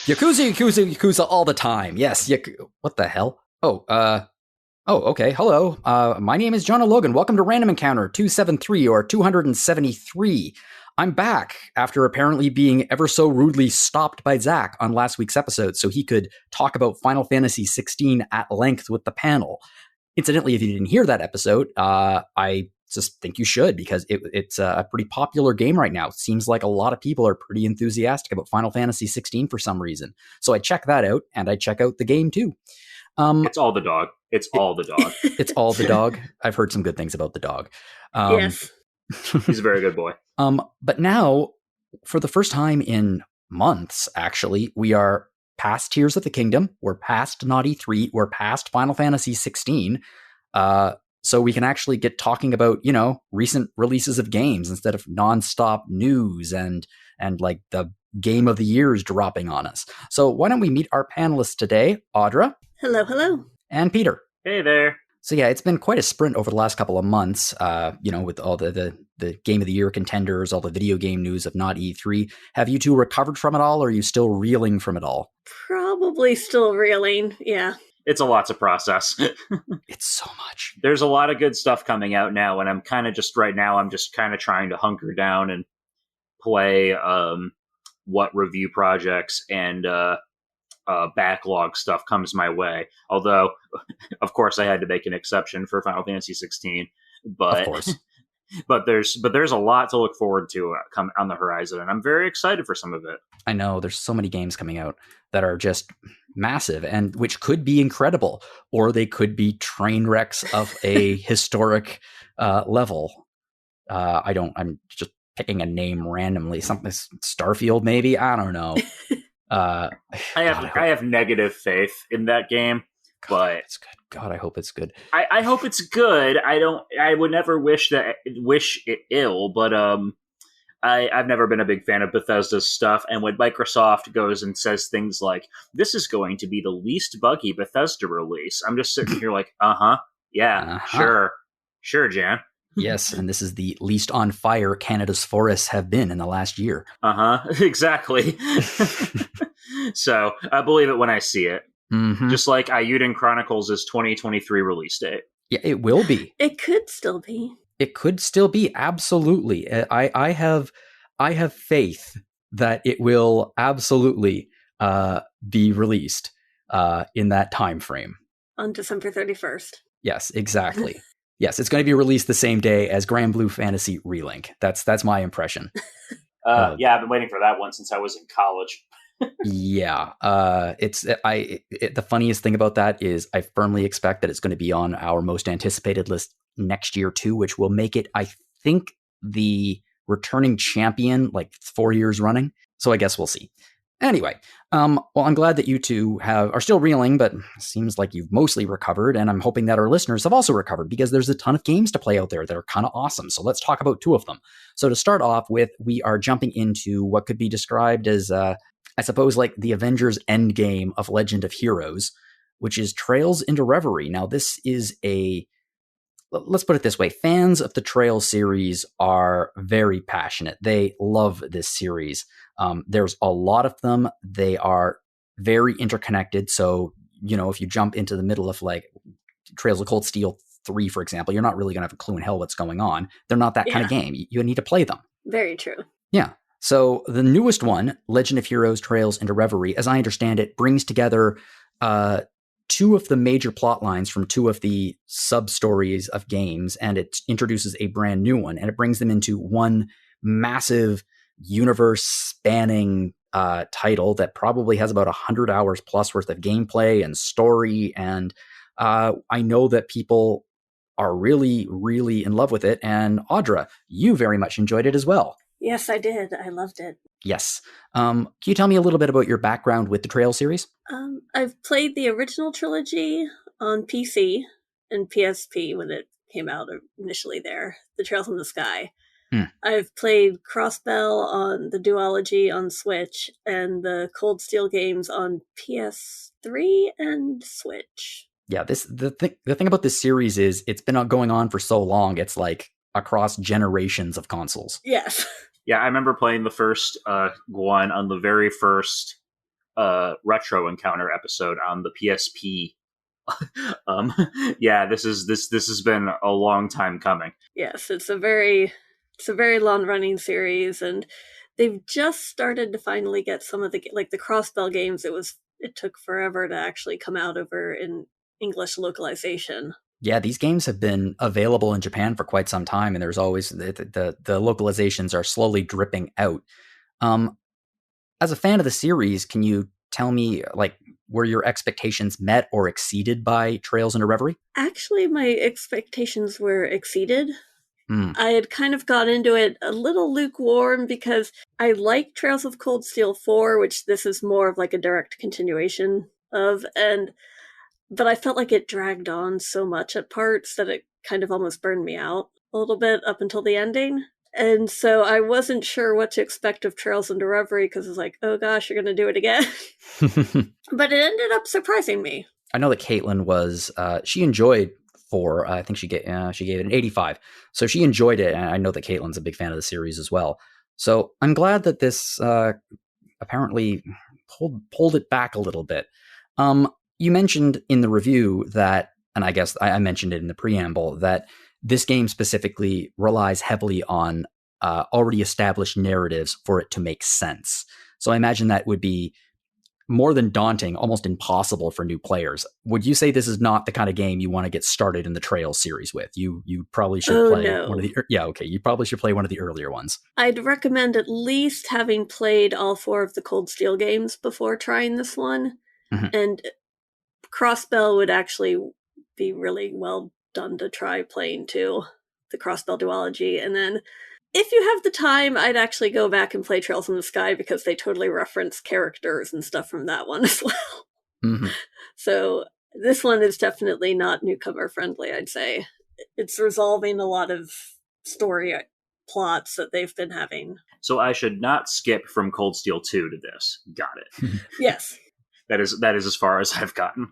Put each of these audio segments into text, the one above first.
Yakuza, Yakuza, Yakuza all the time. Yes, what the hell? Okay, hello. My name is Jono Logan. Welcome to Random Encounter 273 or 273. I'm back after apparently being ever so rudely stopped by Zach on last week's episode so he could talk about Final Fantasy XVI at length with the panel. Incidentally, if you didn't hear that episode, I just think you should, because it's a pretty popular game right now. It seems like a lot of people are pretty enthusiastic about Final Fantasy XVI for some reason. So I check that out, and I check out the game too. It's all the dog. It's all the dog. It's all the dog. I've heard some good things about the dog. Yes. He's a very good boy. But now, for the first time in months, actually, we are past Tears of the Kingdom. We're past Naughty 3. We're past Final Fantasy 16. So we can actually get talking about, recent releases of games instead of nonstop news and like the game of the years dropping on us. So why don't we meet our panelists today? Audra. Hello, hello. And Peter. Hey there. So yeah, it's been quite a sprint over the last couple of months, with all the Game of the Year contenders, all the video game news of not E3. Have you two recovered from it all, or are you still reeling from it all? Probably still reeling, yeah. It's a lot to process. It's so much. There's a lot of good stuff coming out now, and I'm kind of just trying to hunker down and play what review projects and backlog stuff comes my way. Although, of course, I had to make an exception for Final Fantasy 16. But, of course. but there's a lot to look forward to come on the horizon, and I'm very excited for some of it. I know there's so many games coming out that are just massive and which could be incredible, or they could be train wrecks of a historic level. I'm just picking a name randomly. Something Starfield, maybe. I don't know. I have negative faith in that game, but it's good. God, I hope it's good. I hope it's good. I would never wish it ill, but I've never been a big fan of Bethesda's stuff. And when Microsoft goes and says things like, "This is going to be the least buggy Bethesda release," I'm just sitting here like, yeah, sure, Jan. Yes, and this is the least on fire Canada's forests have been in the last year. Exactly. So I believe it when I see it. Mm-hmm. Just like Ayuden Chronicles' 2023 release date. Yeah, it will be. It could still be. It could still be, absolutely. I have faith that it will absolutely be released in that time frame. On December 31st. Yes, exactly. Yes, it's going to be released the same day as Grand Blue Fantasy Relink. That's my impression. Yeah, I've been waiting for that one since I was in college. Yeah, the funniest thing about that is I firmly expect that it's going to be on our most anticipated list next year too, which will make it, I think, the returning champion like 4 years running. So I guess we'll see. Anyway, well, I'm glad that you two are still reeling, but it seems like you've mostly recovered, and I'm hoping that our listeners have also recovered, because there's a ton of games to play out there that are kind of awesome. So let's talk about two of them. So to start off with, we are jumping into what could be described as, I suppose, like the Avengers Endgame of Legend of Heroes, which is Trails into Reverie. Now, this is let's put it this way. Fans of the Trails series are very passionate. They love this series. There's a lot of them. They are very interconnected. So, if you jump into the middle of like Trails of Cold Steel 3, for example, you're not really going to have a clue in hell what's going on. They're not that kind of game. You need to play them. Very true. Yeah. So the newest one, Legend of Heroes Trails into Reverie, as I understand it, brings together two of the major plot lines from two of the sub-stories of games, and it introduces a brand new one, and it brings them into one massive universe-spanning title that probably has about 100 hours plus worth of gameplay and story, and I know that people are really, really in love with it, and Audra, you very much enjoyed it as well. Yes, I did. I loved it. Yes. Can you tell me a little bit about your background with the Trail series? I've played the original trilogy on PC and PSP when it came out initially there, The Trail from the Sky. I've played Crossbell on the duology on Switch and the Cold Steel games on PS3 and Switch. Yeah, the thing about this series is it's been going on for so long, it's like across generations of consoles. Yes. Yeah, I remember playing the first one on the very first retro encounter episode on the PSP. Yeah, this has been a long time coming. Yes, it's a very long running series, and they've just started to finally get some of the Crossbell games. It took forever to actually come out over in English localization. Yeah, these games have been available in Japan for quite some time, and there's always the localizations are slowly dripping out. As a fan of the series, can you tell me, like, were your expectations met or exceeded by Trails into Reverie? Actually, my expectations were exceeded. I had kind of got into it a little lukewarm because I like Trails of Cold Steel 4, which this is more of like a direct continuation of, but I felt like it dragged on so much at parts that it kind of almost burned me out a little bit up until the ending. And so I wasn't sure what to expect of Trails into Reverie because it's like, oh gosh, you're going to do it again. But it ended up surprising me. I know that Caitlin was, she enjoyed 4. I think she gave it an 85. So she enjoyed it. And I know that Caitlin's a big fan of the series as well. So I'm glad that this apparently pulled it back a little bit. You mentioned in the review that, and I guess I mentioned it in the preamble, that this game specifically relies heavily on already established narratives for it to make sense. So I imagine that would be more than daunting, almost impossible for new players. Would you say this is not the kind of game you want to get started in the Trails series with? You probably should play one of the you probably should play one of the earlier ones. I'd recommend at least having played all 4 of the Cold Steel games before trying this one. Mm-hmm. And Crossbell would actually be really well done to try playing too, the Crossbell duology. And then if you have the time, I'd actually go back and play Trails in the Sky because they totally reference characters and stuff from that one as well. Mm-hmm. So this one is definitely not newcomer friendly, I'd say. It's resolving a lot of story plots that they've been having. So I should not skip from Cold Steel 2 to this. Got it. Yes. That is as far as I've gotten.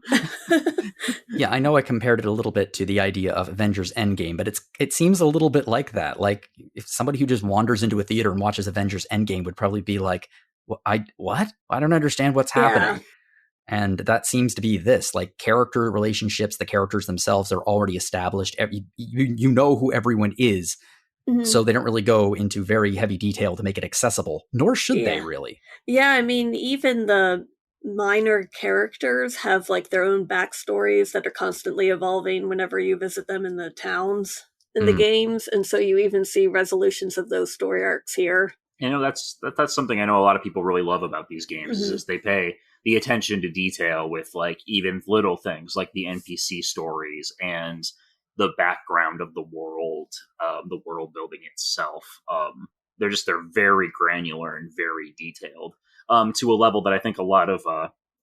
Yeah, I know I compared it a little bit to the idea of Avengers Endgame, but it seems a little bit like that. Like, if somebody who just wanders into a theater and watches Avengers Endgame would probably be like, what? I don't understand what's happening. Yeah. And that seems to be this. Like, character relationships, the characters themselves are already established. You know who everyone is. Mm-hmm. So they don't really go into very heavy detail to make it accessible, nor should they really. Yeah, I mean, even the minor characters have like their own backstories that are constantly evolving whenever you visit them in the towns in the games, and so you even see resolutions of those story arcs here. You know, that's something I know a lot of people really love about these games. Mm-hmm. Is they pay the attention to detail with like even little things like the NPC stories and the background of the world building itself. They're very granular and very detailed. To a level that I think a lot of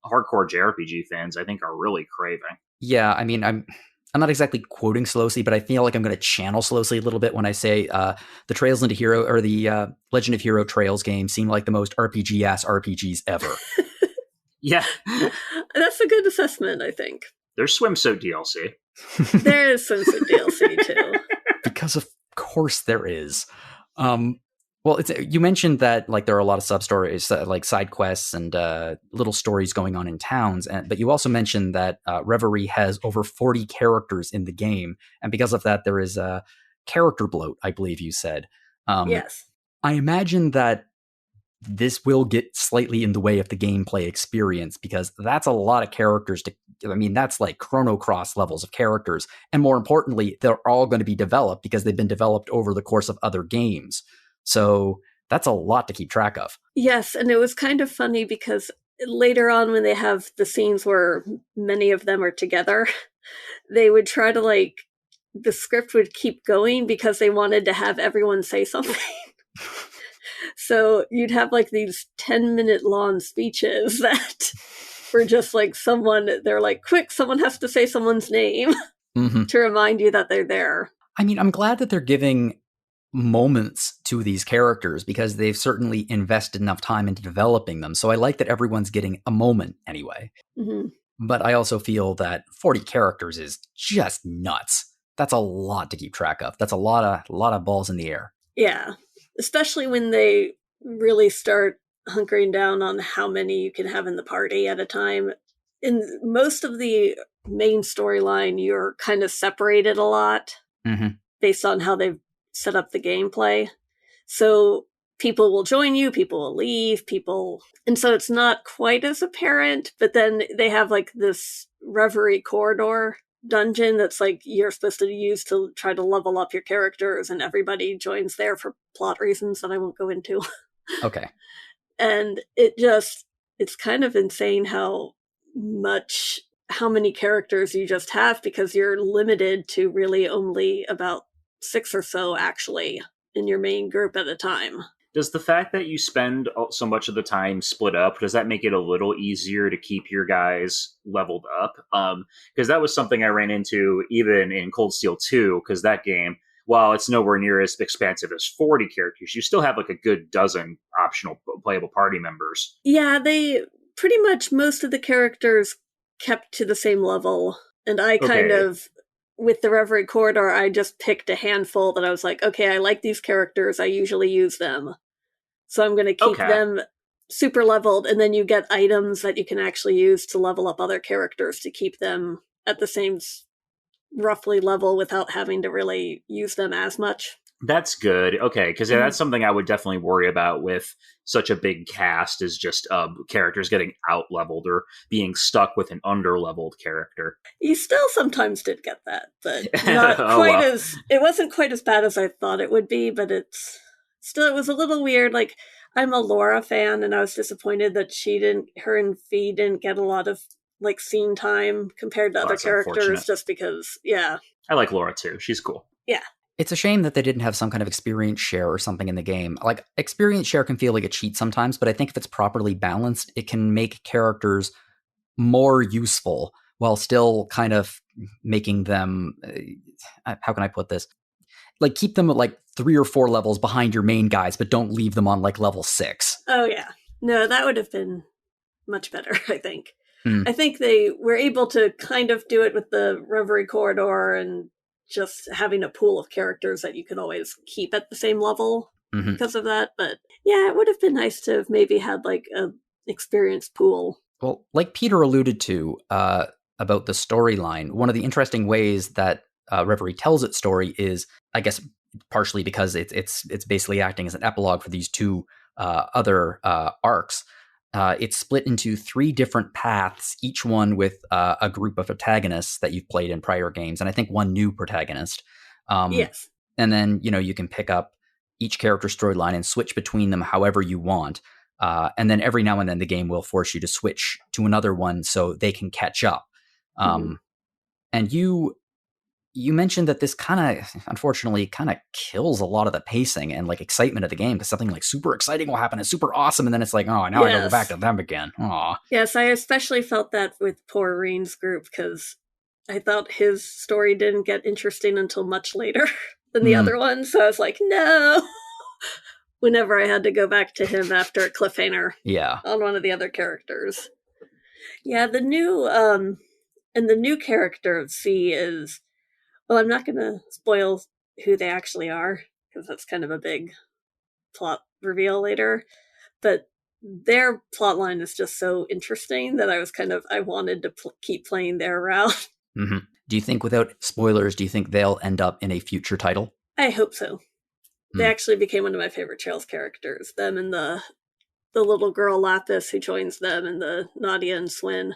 hardcore JRPG fans, I think, are really craving. Yeah, I mean, I'm not exactly quoting Slowsy, but I feel like I'm going to channel Slowsy a little bit when I say the Trails into Hero or the Legend of Hero Trails game seem like the most RPG-ass RPGs ever. Yeah. That's a good assessment, I think. There's swimsuit DLC. There is swimsuit DLC, too. Because of course there is. Well, you mentioned that like there are a lot of sub-stories, like side quests and little stories going on in towns, but you also mentioned that Reverie has over 40 characters in the game, and because of that, there is a character bloat, I believe you said. Yes. I imagine that this will get slightly in the way of the gameplay experience because that's a lot of characters that's like Chrono Cross levels of characters, and more importantly, they're all going to be developed because they've been developed over the course of other games. So that's a lot to keep track of. Yes, and it was kind of funny because later on when they have the scenes where many of them are together, they would try to the script would keep going because they wanted to have everyone say something. So you'd have these 10-minute long speeches that were just they're like, quick, someone has to say someone's name to remind you that they're there. I mean, I'm glad that they're giving moments to these characters because they've certainly invested enough time into developing them. So I like that everyone's getting a moment anyway. Mm-hmm. But I also feel that 40 characters is just nuts. That's a lot to keep track of. That's a lot of balls in the air. Yeah, especially when they really start hunkering down on how many you can have in the party at a time. In most of the main storyline, you're kind of separated a lot based on how they've set up the gameplay. So people will join you, people will leave, and so it's not quite as apparent, but then they have like this Reverie corridor dungeon that's like you're supposed to use to try to level up your characters, and everybody joins there for plot reasons that I won't go into. Okay. And it's kind of insane how many characters you just have, because you're limited to really only about 6 or so actually in your main group at a time. Does the fact that you spend so much of the time split up, does that make it a little easier to keep your guys leveled up? Because that was something I ran into even in Cold Steel 2, because that game, while it's nowhere near as expansive as 40 characters, you still have like a good dozen optional playable party members. Yeah, they pretty much, most of the characters kept to the same level, and I kind of, with the Reverie Corridor, I just picked a handful that I was like, okay, I like these characters, I usually use them. So I'm going to keep them super leveled, and then you get items that you can actually use to level up other characters to keep them at the same roughly level without having to really use them as much. That's good. Okay, because that's something I would definitely worry about with such a big cast, is just characters getting out-leveled or being stuck with an under-leveled character. You still sometimes did get that, but not it wasn't quite as bad as I thought it would be, but it was a little weird. Like, I'm a Laura fan, and I was disappointed that her and Fee didn't get a lot of like scene time compared to other characters, just because, I like Laura too. She's cool. Yeah. It's a shame that they didn't have some kind of experience share or something in the game. Like, experience share can feel like a cheat sometimes, but I think if it's properly balanced, it can make characters more useful while still kind of making them, how can I put this? Like, keep them at like 3 or 4 levels behind your main guys, but don't leave them on like level 6. Oh yeah. No, that would have been much better, I think. I think they were able to kind of do it with the Reverie Corridor and just having a pool of characters that you can always keep at the same level because of that. But yeah, it would have been nice to have maybe had like a experienced pool. Well, like Peter alluded to about the storyline, one of the interesting ways that Reverie tells its story is, I guess, partially because it's basically acting as an epilogue for these 2 other arcs. It's split into 3 different paths, each one with a group of protagonists that you've played in prior games, and I think 1 new protagonist. Yes. And then, you can pick up each character storyline and switch between them however you want. And then every now and then the game will force you to switch to another one so they can catch up. And you mentioned that this kind of, unfortunately, kind of kills a lot of the pacing and like excitement of the game, because something like super exciting will happen. It's super awesome. And then it's like, oh, now I gotta go back to them again. Aw. Yes, I especially felt that with poor Reen's group, because I thought his story didn't get interesting until much later than the other one. So I was like, no. Whenever I had to go back to him after a cliffhanger on one of the other characters. Yeah, the new character of C is, well, I'm not going to spoil who they actually are, because that's kind of a big plot reveal later. But their plot line is just so interesting that I wanted to keep playing their route. Do you think, without spoilers, do you think they'll end up in a future title? I hope so. They actually became one of my favorite Trails characters. Them and the little girl Lapis who joins them, and the Nadia and Swin,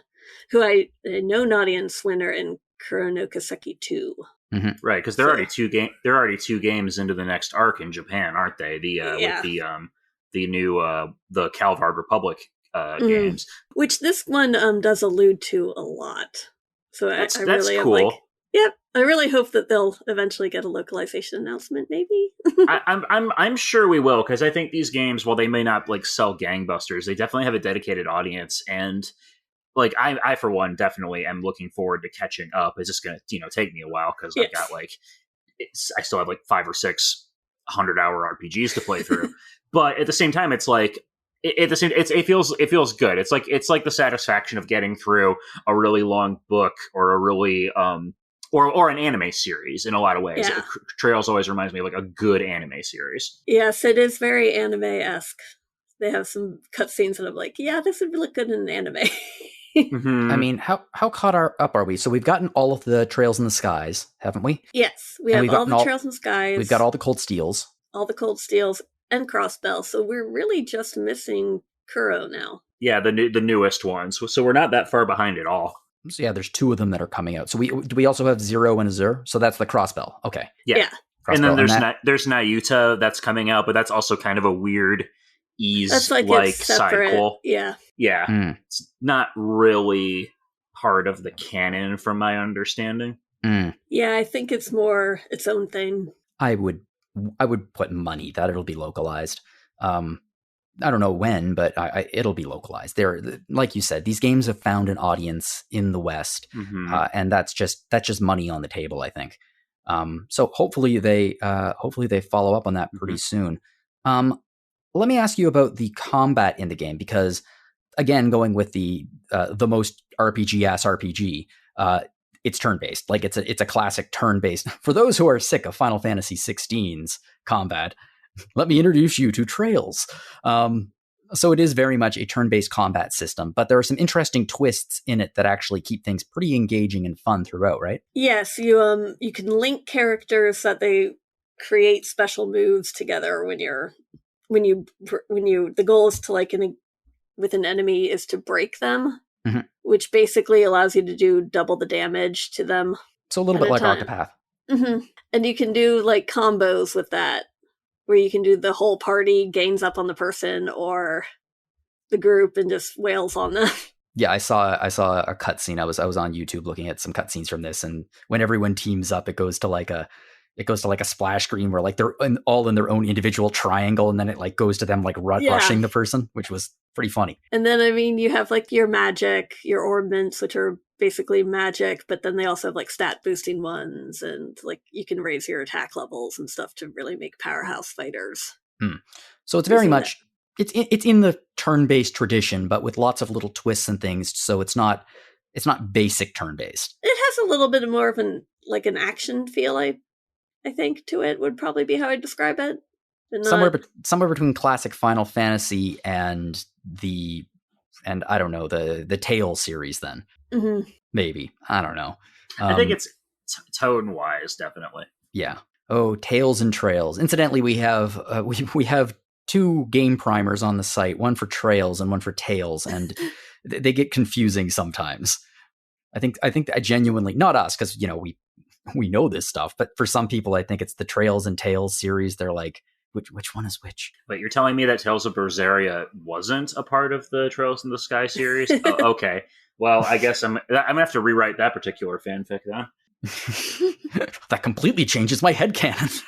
who I know Nadia and Swin are in Kurono Kaseki 2. Right, because they're already 2 games into the next arc in Japan, aren't they? With the new the Calvard Republic games, which this one does allude to a lot. So I really am cool. like, yep. I really hope that they'll eventually get a localization announcement. Maybe. I'm sure we will, because I think these games, while they may not like sell gangbusters, they definitely have a dedicated audience. And like I for one definitely am looking forward to catching up. It's just gonna take me a while, because I've got I still have like 5 or 6 100-hour RPGs to play through. But at the same time, it's like it feels good. It's like the satisfaction of getting through a really long book, or a really or an anime series in a lot of ways. Yeah. Trails always reminds me of like a good anime series. Yes, it is very anime-esque. They have some cutscenes that I'm like, yeah, this would look good in an anime. Mm-hmm. I mean, how caught up are we? So we've gotten all of the Trails in the Skies, haven't we? Yes, we And have we've all gotten the Trails and Skies. We've got all the Cold Steels. All the Cold Steels and Crossbell. So we're really just missing Kuro now. Yeah, the newest ones. So we're not that far behind at all. So yeah, there's 2 of them that are coming out. So do we also have Zero and Azure? So that's the Crossbell. Okay. Yeah. And then there's Nayuta that's coming out, but that's also kind of a weird Ys like cycle. Yeah. Yeah. It's not really part of the canon from my understanding. Yeah, I think it's more its own thing. I would put money that it'll be localized. I don't know when, but it'll be localized. Like you said, these games have found an audience in the West, and that's just money on the table, I think. So hopefully they follow up on that pretty soon. Let me ask you about the combat in the game, because again, going with the most RPG-ass RPG, it's turn-based. Like it's a classic turn-based. For those who are sick of Final Fantasy XVI's combat, let me introduce you to Trails. So it is very much a turn-based combat system, but there are some interesting twists in it that actually keep things pretty engaging and fun throughout, right? Yes, you can link characters that they create special moves together when you the goal is to with an enemy is to break them, which basically allows you to do double the damage to them. So a little bit like Octopath. And you can do combos with that, where you can do the whole party gains up on the person or the group and just wails on them. Yeah, I saw a cutscene. I was on YouTube looking at some cutscenes from this, and when everyone teams up, it goes to like a splash screen where they're all in their own individual triangle, and then it goes to them rushing the person, which was pretty funny. And then you have your magic, your orbments, which are basically magic, but then they also have stat boosting ones, and you can raise your attack levels and stuff to really make powerhouse fighters. So it's very much it's in the turn-based tradition, but with lots of little twists and things. So it's not basic turn-based. It has a little bit more of an action feel. I think to it would probably be how I describe it. Somewhere between classic Final Fantasy and I don't know, the Tales series then. Maybe. I don't know. I think it's tone-wise, definitely. Yeah. Oh, Tales and Trails. Incidentally, we have we have 2 game primers on the site, one for Trails and one for Tales, and they get confusing sometimes. I think I genuinely, not us, because we know this stuff, but for some people, I think it's the Trails and Tales series. They're like, which one is which? But you're telling me that Tales of Berseria wasn't a part of the Trails in the Sky series? Oh, okay. Well, I guess I'm gonna have to rewrite that particular fanfic then. That completely changes my headcanon.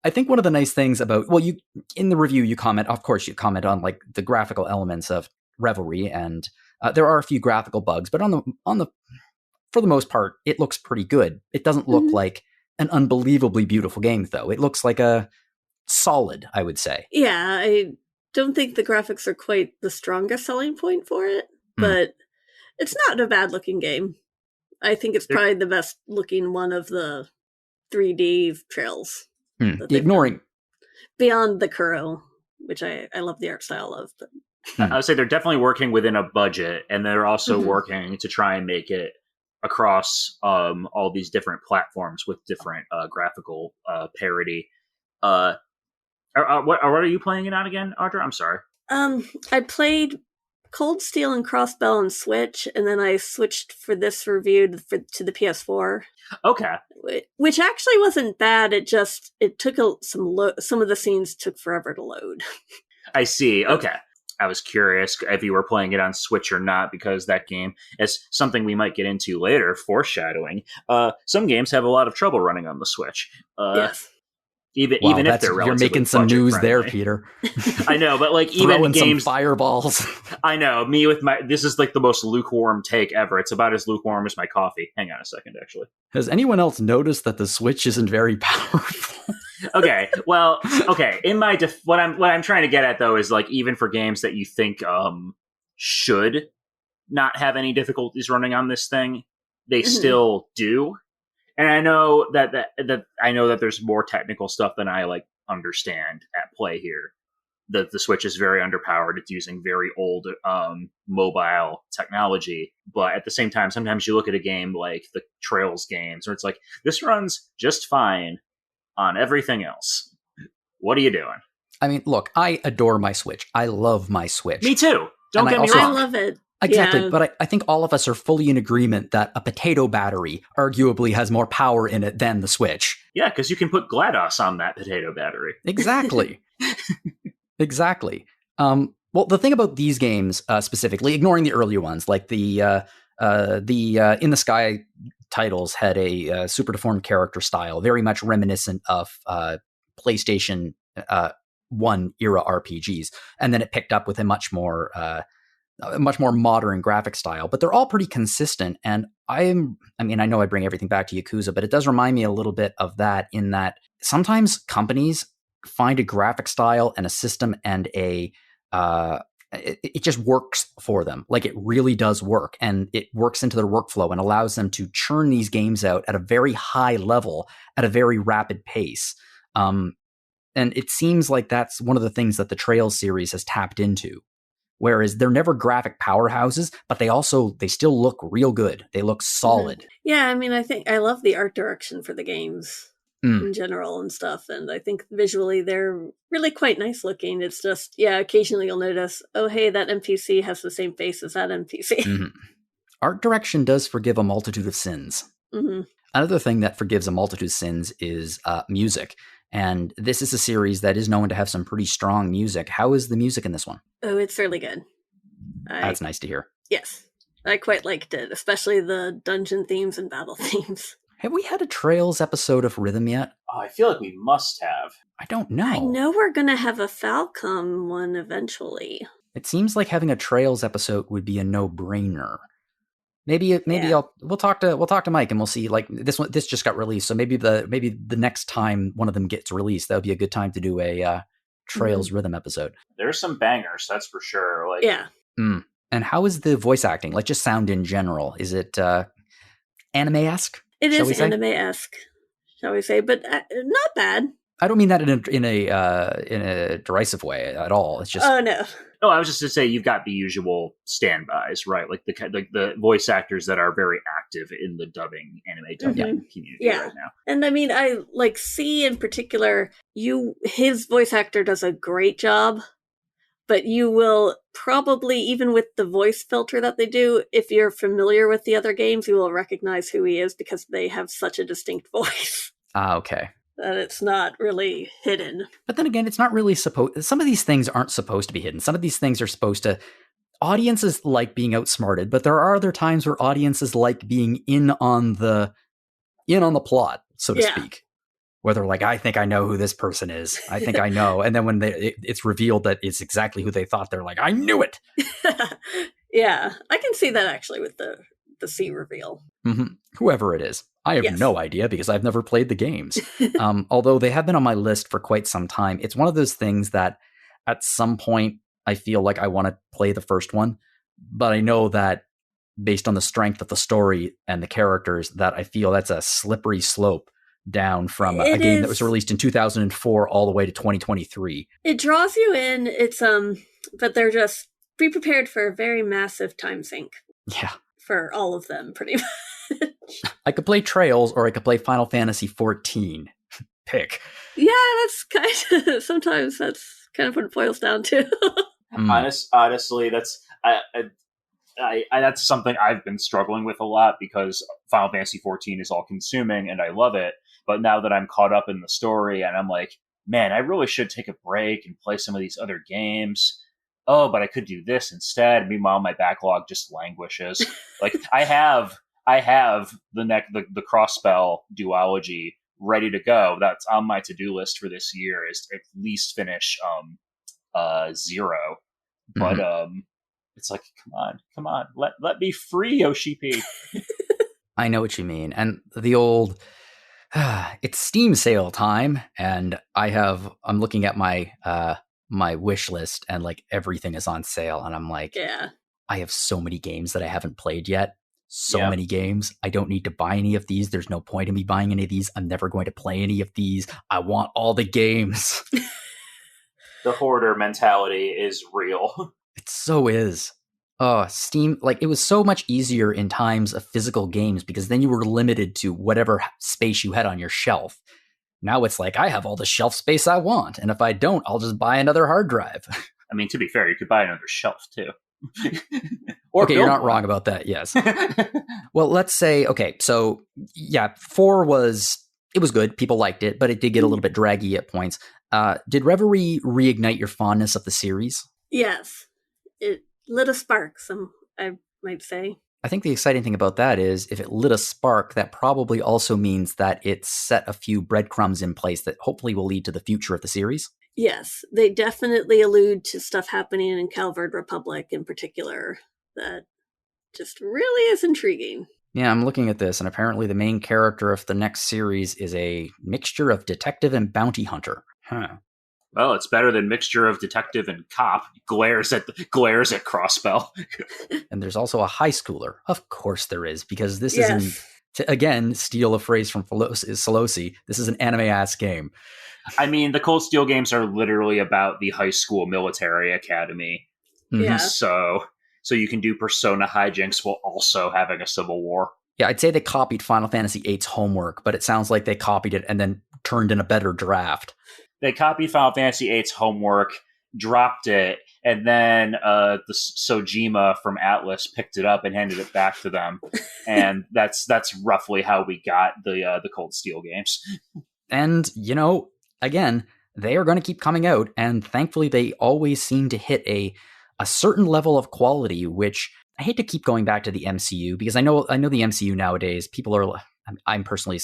I think one of the nice things about, you in the review you comment on the graphical elements of Revelry, and there are a few graphical bugs, but for the most part, it looks pretty good. It doesn't look like an unbelievably beautiful game, though. It looks like a solid, I would say. Yeah, I don't think the graphics are quite the strongest selling point for it, but it's not a bad looking game. I think it's probably the best looking one of the 3D Trails. Ignoring beyond the Kuro, which I love the art style of. But I would say they're definitely working within a budget, and they're also working to try and make it across all these different platforms with different graphical parity. What are you playing it on again, Audra? I'm sorry. I played Cold Steel and Crossbell on Switch, and then I switched for this review to the PS4. Okay. Which actually wasn't bad. It took some of the scenes took forever to load. I see. Okay. I was curious if you were playing it on Switch or not, because that game is something we might get into later, foreshadowing. Some games have a lot of trouble running on the Switch. Yes. Even if they're relatively you're making some news friendly. there, Peter. I know, but even throwing games, some fireballs. I know, me with this is the most lukewarm take ever. It's about as lukewarm as my coffee. Hang on a second, actually. Has anyone else noticed that the Switch isn't very powerful? Okay, well, in my what I'm trying to get at though is even for games that you think should not have any difficulties running on this thing, they still do. And I know that I know that there's more technical stuff than I like understand at play here. The Switch is very underpowered. It's using very old mobile technology. But at the same time, sometimes you look at a game like the Trails games, where it's like, this runs just fine on everything else. What are you doing? I mean, look, I adore my Switch. I love my Switch. Me too. Don't get me I wrong. love it. Exactly, Yeah. but I think all of us are fully in agreement that a potato battery arguably has more power in it than the Switch. Yeah, because you can put GLaDOS on that potato battery. Exactly. Exactly. Well, the thing about these games specifically, ignoring the earlier ones, like the In the Sky titles had a super deformed character style, very much reminiscent of PlayStation 1 era RPGs, and then it picked up with a much more modern graphic style, but they're all pretty consistent. And I know I bring everything back to Yakuza, but it does remind me a little bit of that, in that sometimes companies find a graphic style and a system and it just works for them. Like, it really does work, and it works into their workflow and allows them to churn these games out at a very high level at a very rapid pace. And it seems like that's one of the things that the Trails series has tapped into. Whereas they're never graphic powerhouses, but they still look real good. They look solid. Yeah, I mean, I think I love the art direction for the games in general and stuff. And I think visually they're really quite nice looking. It's just, occasionally you'll notice, oh, hey, that NPC has the same face as that NPC. Mm-hmm. Art direction does forgive a multitude of sins. Mm-hmm. Another thing that forgives a multitude of sins is music. And this is a series that is known to have some pretty strong music. How is the music in this one? Oh, it's really good. That's nice to hear. Yes, I quite liked it, especially the dungeon themes and battle themes. Have we had a Trails episode of Rhythm yet? Oh, I feel like we must have. I don't know. I know we're going to have a Falcom one eventually. It seems like having a Trails episode would be a no-brainer. Maybe we'll talk to Mike and we'll see. Like, this just got released, so maybe the next time one of them gets released, that would be a good time to do a Trails Rhythm episode. There's some bangers, that's for sure. Like, yeah. And how is the voice acting? Like, just sound in general? Is it anime-esque? It is anime-esque, shall we say? But not bad. I don't mean that in a derisive way at all. It's just no. No, I was just to say you've got the usual standbys, right? Like the voice actors that are very active in the dubbing anime dubbing community right now. And I mean, I like C in particular. His voice actor does a great job, but you will probably, even with the voice filter that they do, if you're familiar with the other games, you will recognize who he is because they have such a distinct voice. Okay. That it's not really hidden. But then again, it's not really some of these things aren't supposed to be hidden. Some of these things are supposed to, audiences like being outsmarted, but there are other times where audiences like being in on the plot, so to speak. Where they're like, I think I know who this person is. I think I know. And then when it's revealed that it's exactly who they thought, they're like, I knew it. Yeah, I can see that actually with the C reveal. Mm-hmm. Whoever it is. I have no idea because I've never played the games. Although they have been on my list for quite some time. It's one of those things that at some point I feel like I want to play the first one, but I know that based on the strength of the story and the characters, that I feel that's a slippery slope down from a game that was released in 2004 all the way to 2023. It draws you in. It's but they're just be prepared for a very massive time sink. Yeah. For all of them, pretty much. I could play Trails or I could play Final Fantasy 14. Pick. Yeah, that's kind of, sometimes that's kind of what it boils down to. Honestly, that's that's something I've been struggling with a lot because Final Fantasy 14 is all consuming and I love it. But now that I'm caught up in the story and I'm like, man, I really should take a break and play some of these other games. Oh, but I could do this instead. Meanwhile, my backlog just languishes. Like I have the cross-spell duology ready to go. That's on my to-do list for this year is to at least finish 0. But it's like, come on, let me free, Yoshi-P. I know what you mean. And the old it's Steam sale time, and I'm looking at my my wish list and like everything is on sale, and I'm like, I have so many games that I haven't played yet. so many games. I don't need to buy any of these. There's no point in me buying any of these. I'm never going to play any of these. I want all the games. The hoarder mentality is real. It so is. Steam, like, it was so much easier in times of physical games because then you were limited to whatever space you had on your shelf. Now it's like, I have all the shelf space I want, and if I don't, I'll just buy another hard drive. I mean, to be fair, you could buy another shelf, too. Okay, you're not wrong about that, yes. Well, let's say, okay, so, yeah, 4 was good, people liked it, but it did get a little bit draggy at points. Did Reverie reignite your fondness of the series? Yes. It lit a spark, I might say. I think the exciting thing about that is if it lit a spark, that probably also means that it set a few breadcrumbs in place that hopefully will lead to the future of the series. Yes, they definitely allude to stuff happening in Calvard Republic in particular that just really is intriguing. Yeah, I'm looking at this, and apparently the main character of the next series is a mixture of detective and bounty hunter. Huh. Well, it's better than mixture of detective and cop. Glares at Crossbell. And there's also a high schooler. Of course there is, because this isn't, to, again, steal a phrase from Solosi, this is an anime-ass game. I mean, the Cold Steel games are literally about the high school military academy. Mm-hmm. Yeah. So you can do Persona hijinks while also having a civil war. Yeah, I'd say they copied Final Fantasy VIII's homework, but it sounds like they copied it and then turned in a better draft. They copied Final Fantasy VIII's homework, dropped it, and then the Sojima from Atlas picked it up and handed it back to them. And that's roughly how we got the Cold Steel games. And, again, they are going to keep coming out, and thankfully they always seem to hit a certain level of quality, which I hate to keep going back to the MCU, because I know the MCU nowadays, people are, I'm personally,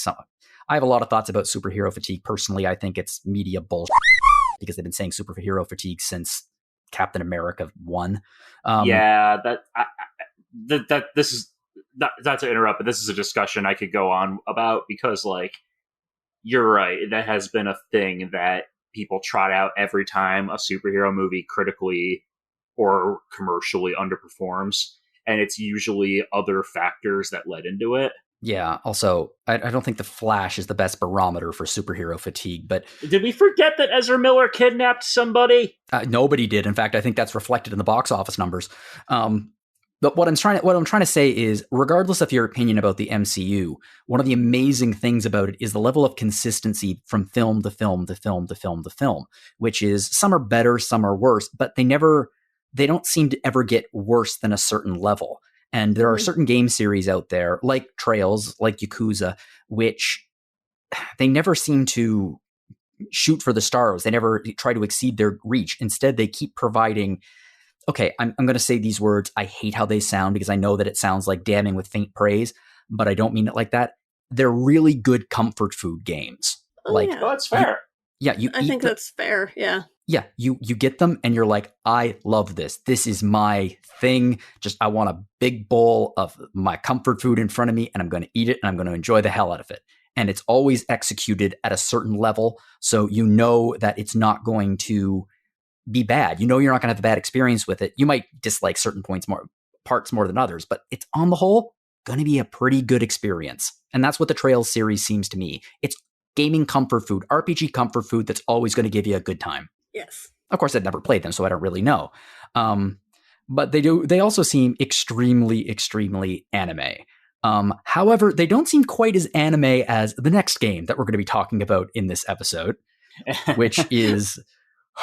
I have a lot of thoughts about superhero fatigue. Personally, I think it's media bullshit, because they've been saying superhero fatigue since Captain America 1. Yeah, this is not to interrupt, but this is a discussion I could go on about, because, like, you're right. That has been a thing that people trot out every time a superhero movie critically or commercially underperforms. And it's usually other factors that led into it. Yeah. Also, I don't think The Flash is the best barometer for superhero fatigue, but... Did we forget that Ezra Miller kidnapped somebody? Nobody did. In fact, I think that's reflected in the box office numbers. But what I'm trying to say is, regardless of your opinion about the MCU, one of the amazing things about it is the level of consistency from film to film to film to film to film, which is some are better, some are worse, but they don't seem to ever get worse than a certain level. And there are certain game series out there, like Trails, like Yakuza, which they never seem to shoot for the stars. They never try to exceed their reach. Instead, they keep providing... Okay, I'm going to say these words. I hate how they sound because I know that it sounds like damning with faint praise, but I don't mean it like that. They're really good comfort food games. Oh, yeah. Well, that's fair. I think that's fair, yeah. Yeah, you get them and you're like, I love this. This is my thing. Just, I want a big bowl of my comfort food in front of me, and I'm going to eat it and I'm going to enjoy the hell out of it. And it's always executed at a certain level, so you know that it's not going to be bad. You know you're not going to have a bad experience with it. You might dislike certain parts more than others, but it's on the whole going to be a pretty good experience. And that's what the Trails series seems to me. It's gaming comfort food, RPG comfort food that's always going to give you a good time. Yes. Of course, I've never played them, so I don't really know. But they also seem extremely, extremely anime. However, they don't seem quite as anime as the next game that we're going to be talking about in this episode, which is...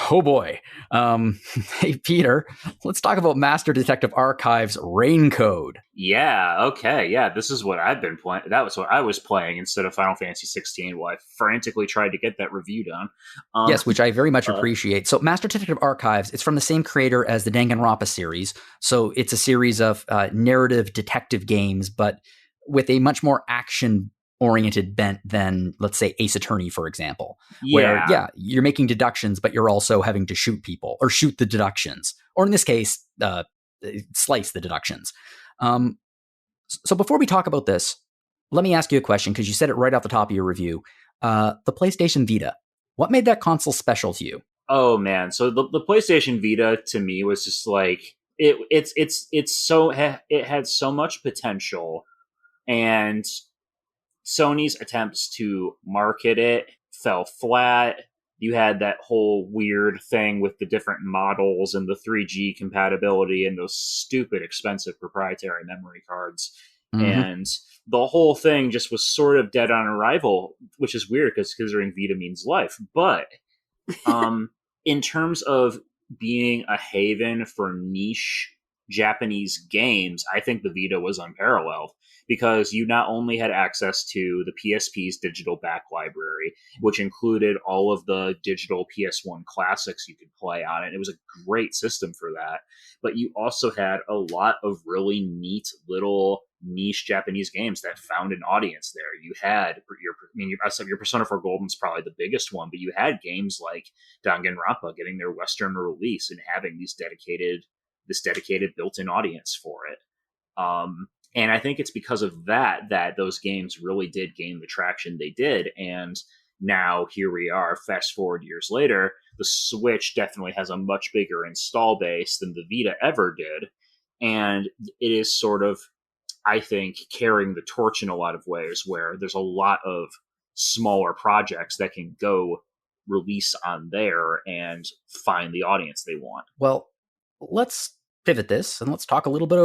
Oh boy. Hey, Peter, let's talk about Master Detective Archive's Rain Code. Yeah, okay. Yeah, this is what I've been playing. That was what I was playing instead of Final Fantasy 16, while I frantically tried to get that review done. Yes, which I very much appreciate. So Master Detective Archives, it's from the same creator as the Danganronpa series. So it's a series of narrative detective games, but with a much more action-oriented bent than, let's say, Ace Attorney, for example. Yeah. Where, you're making deductions, but you're also having to shoot people, or shoot the deductions. Or in this case, slice the deductions. So before we talk about this, let me ask you a question, because you said it right off the top of your review. The PlayStation Vita, what made that console special to you? Oh, man. So the PlayStation Vita, to me, was just like... it had so much potential, and Sony's attempts to market it fell flat. You had that whole weird thing with the different models and the 3G compatibility and those stupid expensive proprietary memory cards. Mm-hmm. And the whole thing just was sort of dead on arrival, which is weird because considering Vita means life. But in terms of being a haven for niche Japanese games, I think the Vita was unparalleled because you not only had access to the PSP's digital back library, which included all of the digital PS1 classics you could play on it. It was a great system for that. But you also had a lot of really neat little niche Japanese games that found an audience there. You had your Persona 4 Golden's probably the biggest one, but you had games like Danganronpa getting their Western release and having this dedicated built-in audience for it. And I think it's because of that those games really did gain the traction they did. And now here we are, fast forward years later, the Switch definitely has a much bigger install base than the Vita ever did. And it is sort of, I think, carrying the torch in a lot of ways where there's a lot of smaller projects that can go release on there and find the audience they want. Well, let's pivot this and let's talk a little bit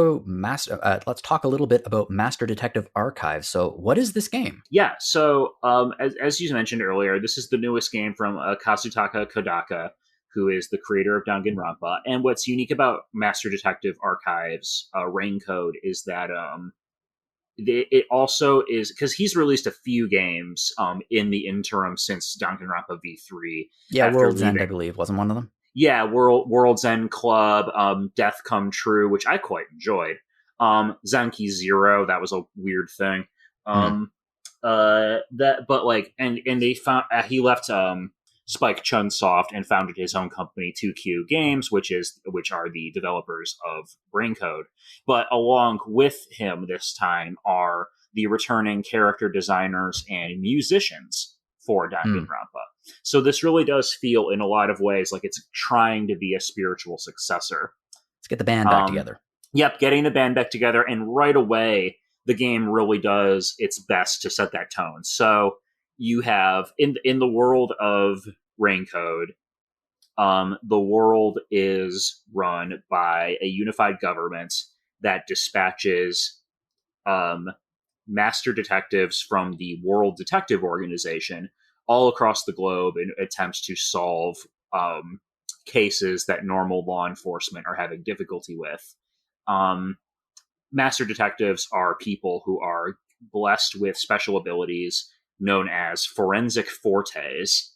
about Master Detective Archive. So, what is this game? Yeah, so as you mentioned earlier, this is the newest game from Kazutaka Kodaka, who is the creator of Danganronpa. And what's unique about Master Detective Archive's Rain Code is that it also is, because he's released a few games in the interim since Danganronpa V3. Yeah, World's End, I believe, wasn't one of them. Yeah, World's End Club, Death Come True, which I quite enjoyed. Zenki Zero, that was a weird thing. They found he left Spike Chunsoft and founded his own company, 2Q Games, which are the developers of Brain Code. But along with him this time are the returning character designers and musicians for Danganronpa. So this really does feel in a lot of ways like it's trying to be a spiritual successor. Let's get the band back together. Yep, getting the band back together, and right away the game really does its best to set that tone. So you have in the world of Rain Code, the world is run by a unified government that dispatches master detectives from the World Detective Organization all across the globe in attempts to solve cases that normal law enforcement are having difficulty with. Master detectives are people who are blessed with special abilities known as forensic fortes,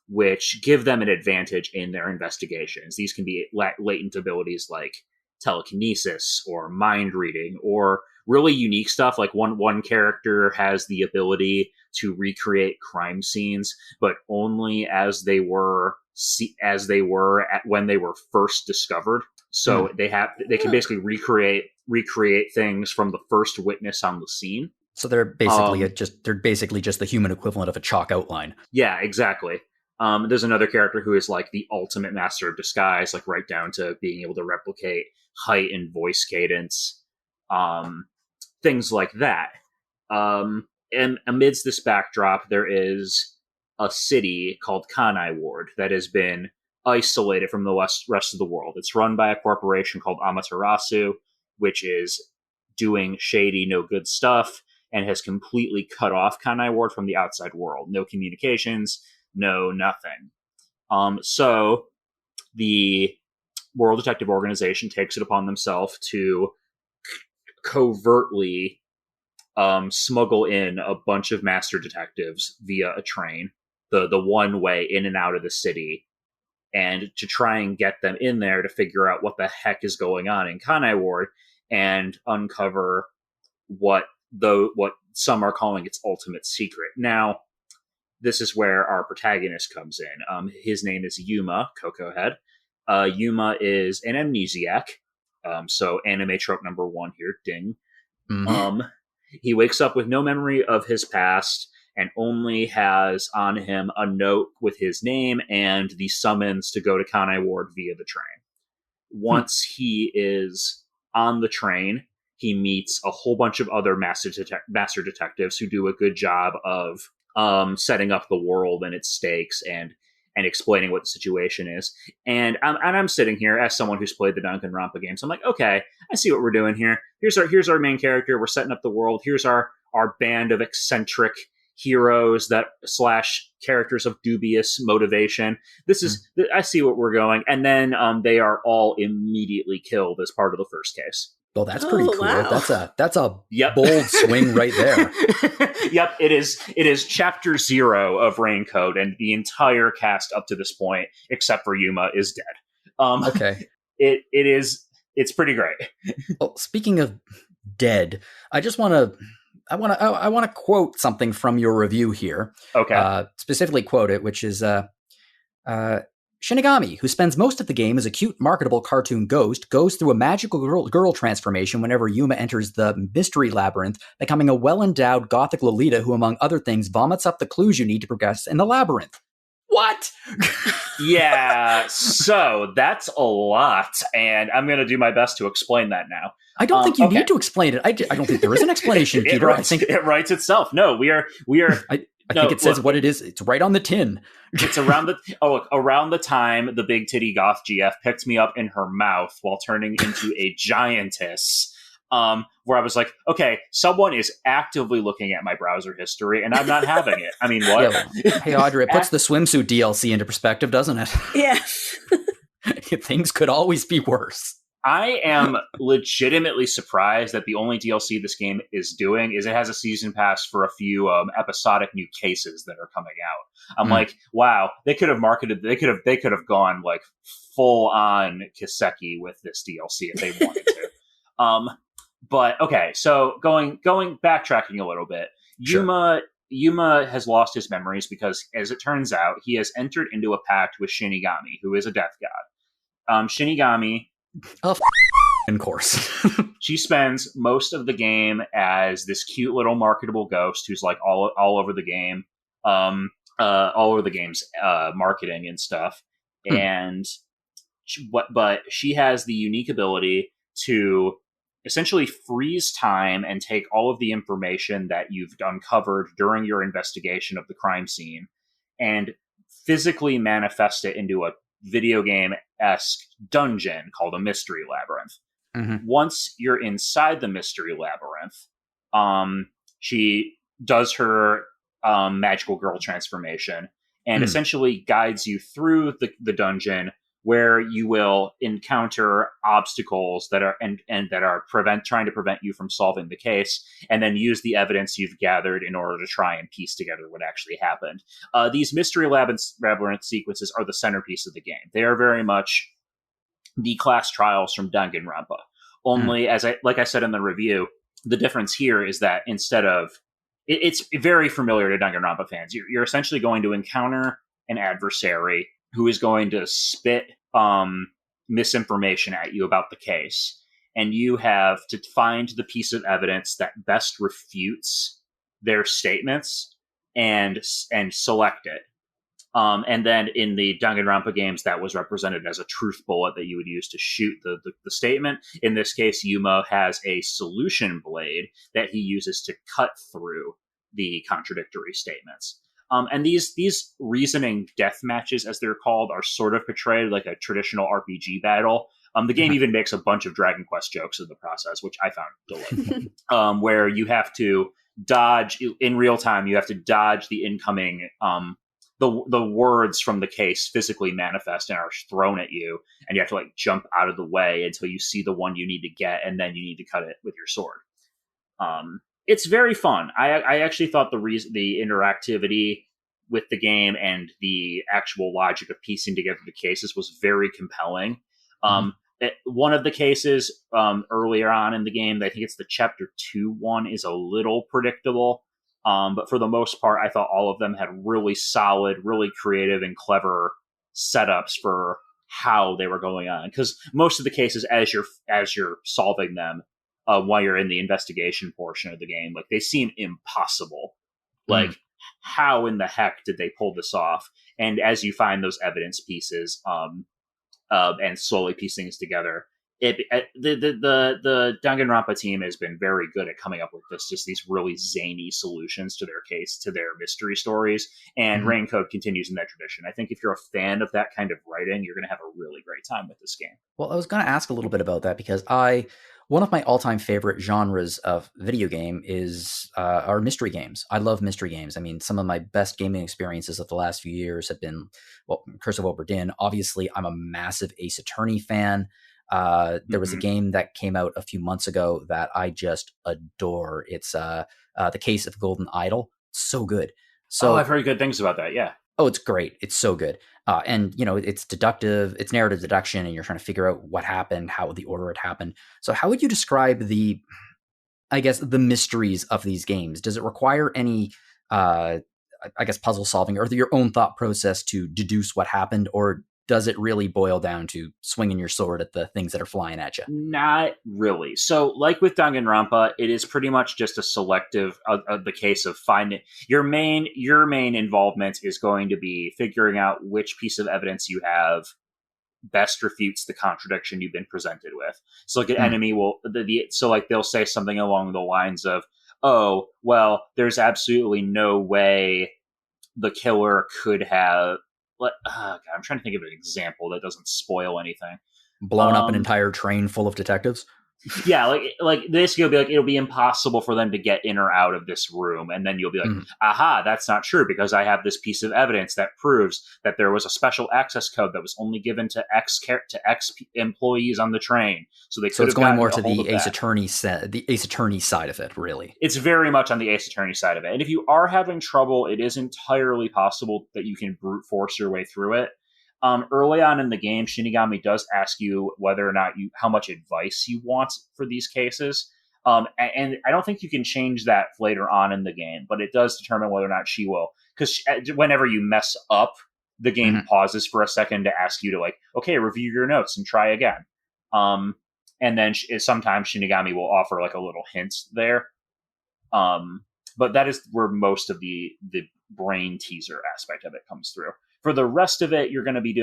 which give them an advantage in their investigations. These can be latent abilities like telekinesis or mind reading, or really unique stuff like one character has the ability to recreate crime scenes, but only as they were when they were first discovered. So they can basically recreate things from the first witness on the scene. So they're basically just the human equivalent of a chalk outline. Yeah, exactly. There's another character who is like the ultimate master of disguise, like right down to being able to replicate height and voice cadence, things like that. And amidst this backdrop, there is a city called Kanai Ward that has been isolated from the rest of the world. It's run by a corporation called Amaterasu, which is doing shady, no good stuff, and has completely cut off Kanai Ward from the outside world. No communications, no nothing. So the World Detective Organization takes it upon themselves to covertly smuggle in a bunch of master detectives via a train, the one way in and out of the city, and to try and get them in there to figure out what the heck is going on in Kanai Ward and uncover what some are calling its ultimate secret. Now, this is where our protagonist comes in. His name is Yuma, Coco Head. Yuma is an amnesiac. So anime trope number 1 here, ding. Mm-hmm. He wakes up with no memory of his past and only has on him a note with his name and the summons to go to Kanai Ward via the train. once he is on the train, he meets a whole bunch of other master detectives who do a good job of setting up the world and its stakes and explaining what the situation is. And I'm sitting here as someone who's played the Danganronpa games. I'm like, okay, I see what we're doing here. Here's our main character. We're setting up the world. Here's our band of eccentric heroes that / characters of dubious motivation. This is I see what we're going. And then they are all immediately killed as part of the first case. Well, that's pretty cool. Wow. That's a bold swing right there. Yep, it is chapter 0 of Raincoat, and the entire cast up to this point, except for Yuma, is dead. Okay. It's pretty great. Well, speaking of dead, I want to quote something from your review here. Okay. Specifically quote it, which is Shinigami, who spends most of the game as a cute, marketable cartoon ghost, goes through a magical girl transformation whenever Yuma enters the mystery labyrinth, becoming a well-endowed gothic Lolita who, among other things, vomits up the clues you need to progress in the labyrinth. What? Yeah, so that's a lot, and I'm going to do my best to explain that now. I don't think you need to explain it. I don't think there is an explanation, Peter. I think it writes itself. No, we are. I think it says what it is. It's right on the tin. It's around the time the big titty goth GF picked me up in her mouth while turning into a giantess. Where I was like, okay, someone is actively looking at my browser history, and I'm not having it. I mean, what? Yeah. Hey, Audra, it puts the swimsuit DLC into perspective, doesn't it? Yes. Things could always be worse. I am legitimately surprised that the only DLC this game is doing is it has a season pass for a few episodic new cases that are coming out. I'm like, wow, they could have gone like full on Kiseki with this DLC if they wanted to. But okay, so going backtracking a little bit, Sure. Yuma has lost his memories because, as it turns out, he has entered into a pact with Shinigami, who is a death god. Shinigami, of course, she spends most of the game as this cute little marketable ghost who's like all over the game, all over the game's marketing and stuff. And but she has the unique ability to essentially freeze time and take all of the information that you've uncovered during your investigation of the crime scene and physically manifest it into a video game-esque dungeon called a mystery labyrinth. Mm-hmm. Once you're inside the mystery labyrinth, she does her magical girl transformation and essentially guides you through the dungeon, where you will encounter obstacles that are trying to prevent you from solving the case, and then use the evidence you've gathered in order to try and piece together what actually happened. These mystery labyrinth sequences are the centerpiece of the game. They are very much the class trials from Danganronpa. Only, like I said in the review, the difference here is that instead of it's very familiar to Danganronpa fans. You're essentially going to encounter an adversary who is going to spit misinformation at you about the case. And you have to find the piece of evidence that best refutes their statements and select it. And then in the Danganronpa games, that was represented as a truth bullet that you would use to shoot the statement. In this case, Yuma has a solution blade that he uses to cut through the contradictory statements. And these reasoning death matches, as they're called, are sort of portrayed like a traditional RPG battle. The game even makes a bunch of Dragon Quest jokes in the process, which I found delightful. Where you have to dodge in real time. You have to dodge the incoming the words from the case physically manifest and are thrown at you, and you have to like jump out of the way until you see the one you need to get, and then you need to cut it with your sword. It's very fun. I actually thought the interactivity with the game and the actual logic of piecing together the cases was very compelling. One of the cases earlier on in the game, I think it's the chapter 2 one, is a little predictable. But for the most part, I thought all of them had really solid, really creative and clever setups for how they were going on. Because most of the cases, as you're solving them, while you're in the investigation portion of the game, like they seem impossible. Like, how in the heck did they pull this off? And as you find those evidence pieces, and slowly piece things together. The Danganronpa team has been very good at coming up with just these really zany solutions to their mystery stories, and Mhm. Raincoat continues in that tradition. I think if you're a fan of that kind of writing, you're going to have a really great time with this game. Well, I was going to ask a little bit about that because one of my all-time favorite genres of video game are mystery games. I love mystery games. I mean, some of my best gaming experiences of the last few years have been, well, Curse of Obra Dinn. Obviously, I'm a massive Ace Attorney fan. There was a game that came out a few months ago that I just adore. It's The Case of Golden Idol. So good. So I've heard good things about that. Yeah. Oh, it's great. It's so good. And, it's deductive, it's narrative deduction, and you're trying to figure out what happened, how the order it happened. So how would you describe the mysteries of these games? Does it require any, puzzle solving or your own thought process to deduce what happened? Or does it really boil down to swinging your sword at the things that are flying at you? Not really. So, like with Danganronpa, it is pretty much just a selective of the case of finding your main involvement is going to be figuring out which piece of evidence you have best refutes the contradiction you've been presented with. So, like an enemy will they'll say something along the lines of, "Oh, well, there's absolutely no way the killer could have." God, I'm trying to think of an example that doesn't spoil anything. Blown up an entire train full of detectives? Yeah, like this, you'll be like, it'll be impossible for them to get in or out of this room, and then you'll be like, aha, that's not true because I have this piece of evidence that proves that there was a special access code that was only given to X employees on the train, so they could have it's going gotten more a to hold the of Ace that. Attorney side of it, really. It's very much on the Ace Attorney side of it, and if you are having trouble, it is entirely possible that you can brute force your way through it. Early on in the game, Shinigami does ask you whether or not how much advice you want for these cases. And I don't think you can change that later on in the game, but it does determine whether or not she will. Because whenever you mess up, the game pauses for a second to ask you to okay, review your notes and try again. And then sometimes Shinigami will offer a little hint there. But that is where most of the brain teaser aspect of it comes through. For the rest of it, you're going to be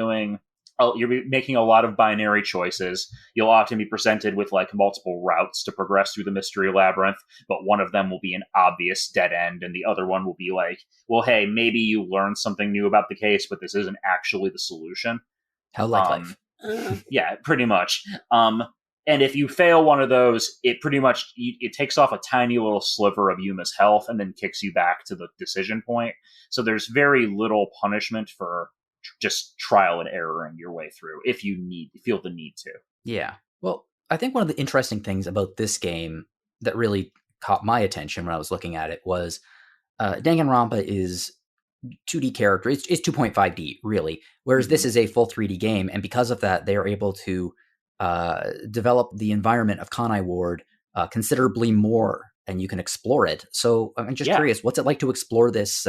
making a lot of binary choices. You'll often be presented with multiple routes to progress through the mystery labyrinth, but one of them will be an obvious dead end, and the other one will be well, hey, maybe you learned something new about the case, but this isn't actually the solution. How like life. Yeah, pretty much. And if you fail one of those, it pretty much it takes off a tiny little sliver of Yuma's health and then kicks you back to the decision point. So there's very little punishment for just trial and erroring your way through if you feel the need to. Yeah. Well, I think one of the interesting things about this game that really caught my attention when I was looking at it was Danganronpa is 2D character. It's 2.5D, really. Whereas this is a full 3D game. And because of that, they are able to develop the environment of Kanai Ward considerably more, and you can explore it. So I'm just curious, what's it like to explore this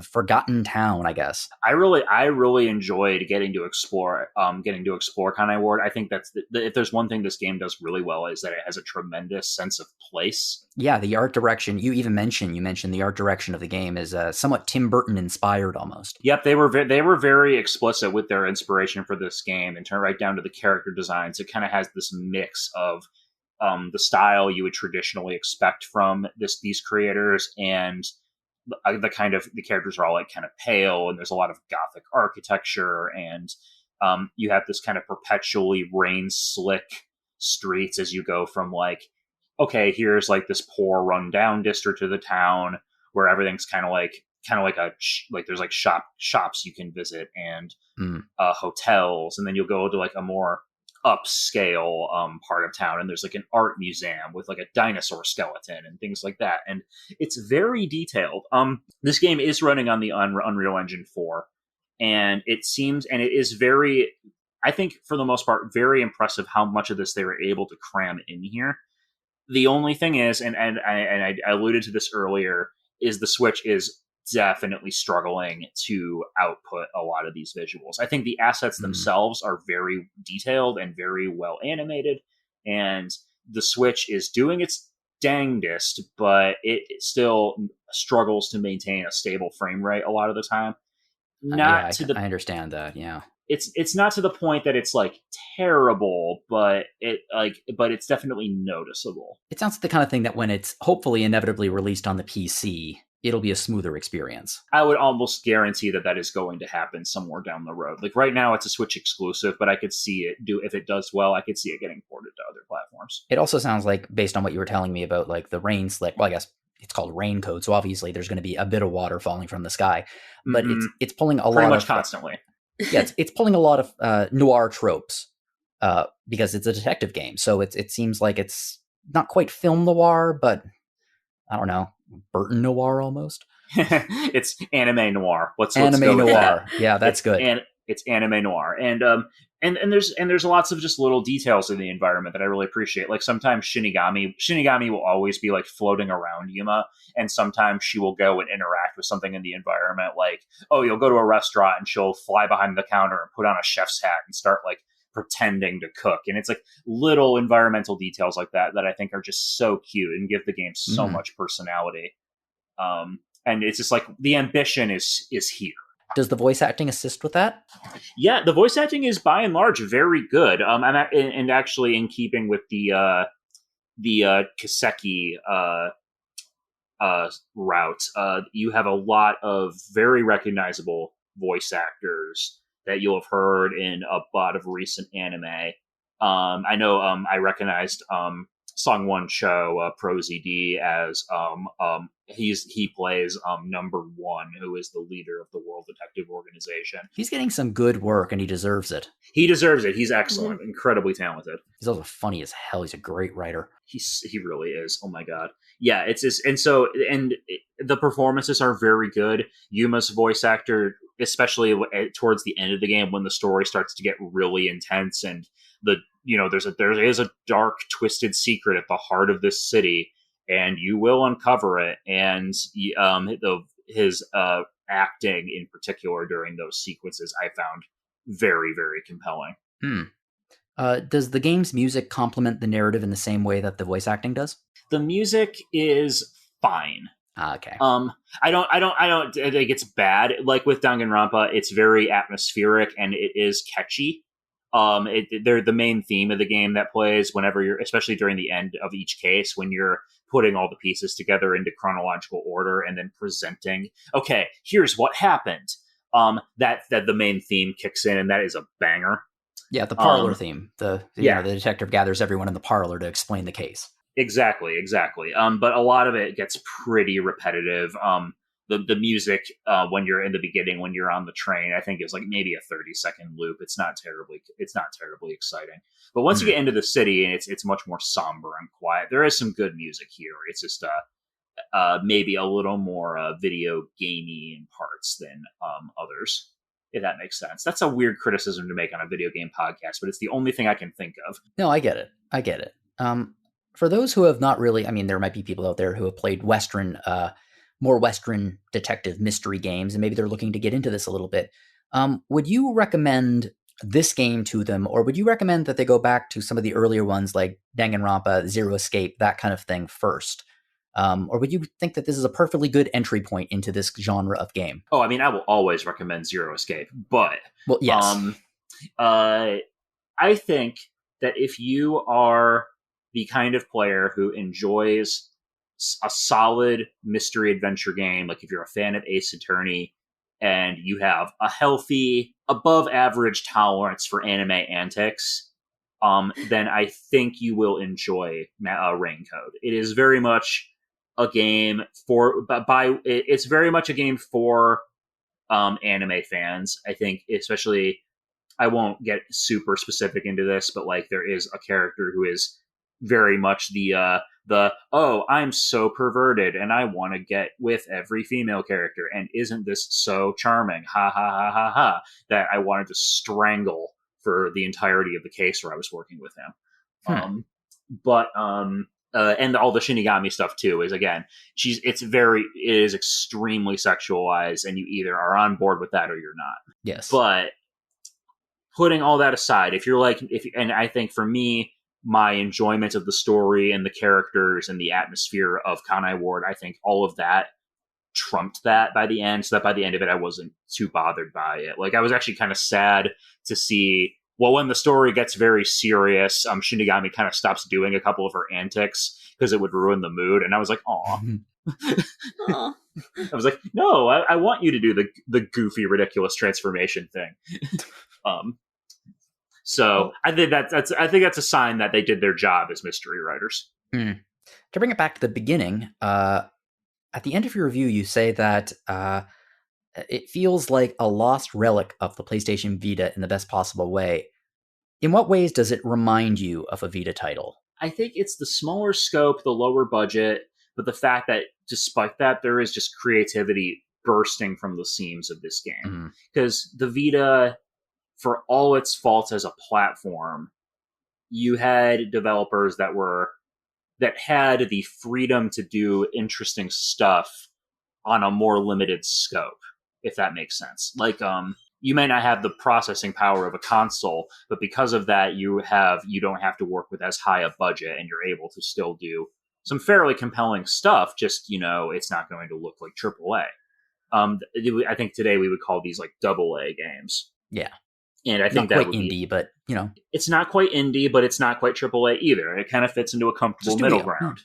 forgotten town, I guess? I really enjoyed getting to explore Kanai Ward. I think that's if there's one thing this game does really well is that it has a tremendous sense of place. Yeah, the art direction. You mentioned the art direction of the game is somewhat Tim Burton inspired almost. Yep, they were very explicit with their inspiration for this game, and turn right down to the character designs. It kind of has this mix of the style you would traditionally expect from these creators, and the characters are all kind of pale, and there's a lot of Gothic architecture, and you have this kind of perpetually rain slick streets as you go from okay, here's this poor rundown district of the town where everything's kind of like there's shops you can visit and hotels, and then you'll go to a more upscale part of town, and there's an art museum with a dinosaur skeleton and things like that, and it's very detailed. This game is running on the Unreal Engine 4, and it is very, I think for the most part, very impressive how much of this they were able to cram in here. The only thing is, and I alluded to this earlier, is the Switch is definitely struggling to output a lot of these visuals. I think the assets themselves are very detailed and very well animated, and the Switch is doing its dangdest, but it still struggles to maintain a stable frame rate a lot of the time. I understand that, yeah. it's not to the point that it's like terrible, but it's definitely noticeable. It sounds like the kind of thing that when it's hopefully inevitably released on the PC, it'll be a smoother experience. I would almost guarantee that is going to happen somewhere down the road. Like right now, it's a Switch exclusive, but I could see it if it does well, I could see it getting ported to other platforms. It also sounds like, based on what you were telling me about like the rain slick, well, I guess it's called rain code, so obviously there's going to be a bit of water falling from the sky, but it's pulling a pretty lot much of constantly. Yeah, it's pulling a lot of noir tropes because it's a detective game. So it seems like it's not quite film noir, but I don't know, Burton noir almost. It's anime noir. Let's anime go noir. with that. Yeah, that's good. And it's anime noir, and there's lots of just little details in the environment that I really appreciate. Like sometimes Shinigami will always be like floating around Yuma, and sometimes she will go and interact with something in the environment. Like, oh, you'll go to a restaurant and she'll fly behind the counter and put on a chef's hat and start like pretending to cook. And it's like little environmental details like that I think are just so cute and give the game so much personality. And it's just like the ambition is here. Does the voice acting assist with that? Yeah, the voice acting is by and large very good. And actually in keeping with the Kaseki route, you have a lot of very recognizable voice actors that you'll have heard in a lot of recent anime. I know I recognized Songwon Cho, Pro ZD, as he plays number one, who is the leader of the World Detective Organization. He's getting some good work, and he deserves it. He deserves it. He's excellent, incredibly talented. He's also funny as hell. He's a great writer. He really is. Oh my god. Yeah, it's just, the performances are very good. Yuma's voice actor, especially towards the end of the game when the story starts to get really intense and there is a dark, twisted secret at the heart of this city, and you will uncover it. And his acting in particular during those sequences, I found very, very compelling. Does the game's music complement the narrative in the same way that the voice acting does? The music is fine. Okay. I don't think it's bad. Like with Danganronpa, it's very atmospheric and it is catchy. They're the main theme of the game that plays whenever you're, especially during the end of each case, when you're putting all the pieces together into chronological order and then presenting, okay, here's what happened. That the main theme kicks in, and that is a banger. Yeah, the parlor theme. The detective gathers everyone in the parlor to explain the case. Exactly. But a lot of it gets pretty repetitive. The music when you're in the beginning, when you're on the train, I think is like maybe a 30-second loop. It's not terribly exciting. But once you get into the city, and it's much more somber and quiet. There is some good music here. It's just maybe a little more video gamey in parts than others. If that makes sense. That's a weird criticism to make on a video game podcast, but it's the only thing I can think of. No, I get it. For those who have not really, I mean, there might be people out there who have played more Western detective mystery games, and maybe they're looking to get into this a little bit. Would you recommend this game to them, or would you recommend that they go back to some of the earlier ones like Danganronpa, Zero Escape, that kind of thing first? Or would you think that this is a perfectly good entry point into this genre of game? Oh, I mean, I will always recommend Zero Escape, but well, yes. I think that if you are the kind of player who enjoys a solid mystery adventure game, like if you're a fan of Ace Attorney and you have a healthy, above average tolerance for anime antics, then I think you will enjoy Rain Code. It is very much a game for anime fans. I think, especially, I won't get super specific into this, but like there is a character who is very much the I'm so perverted and I want to get with every female character, and isn't this so charming, ha ha ha ha ha, that I wanted to strangle for the entirety of the case where I was working with him. And all the Shinigami stuff too is, again, it is extremely sexualized, and you either are on board with that or you're not. Yes. But putting all that aside, and I think for me, my enjoyment of the story and the characters and the atmosphere of Kanai Ward, I think all of that trumped that by the end, so that by the end of it I wasn't too bothered by it. Like, I was actually kind of sad to see, well, when the story gets very serious, Shinigami kind of stops doing a couple of her antics because it would ruin the mood, and I was like, aw. Aw. I was like, no, I want you to do the goofy, ridiculous transformation thing. So I think that's a sign that they did their job as mystery writers. To bring it back to the beginning, at the end of your review, you say that it feels like a lost relic of the PlayStation Vita in the best possible way. In what ways does it remind you of a Vita title? I think it's the smaller scope, the lower budget, but the fact that despite that, there is just creativity bursting from the seams of this game. Because the Vita, for all its faults as a platform, you had developers that had the freedom to do interesting stuff on a more limited scope, if that makes sense. Like, you may not have the processing power of a console, but because of that, you don't have to work with as high a budget, and you're able to still do some fairly compelling stuff. Just, it's not going to look like AAA. I think today we would call these like AA games. Yeah. And I think not that quite indie, but it's not quite indie, but it's not quite AAA either. It kind of fits into a comfortable middle ground.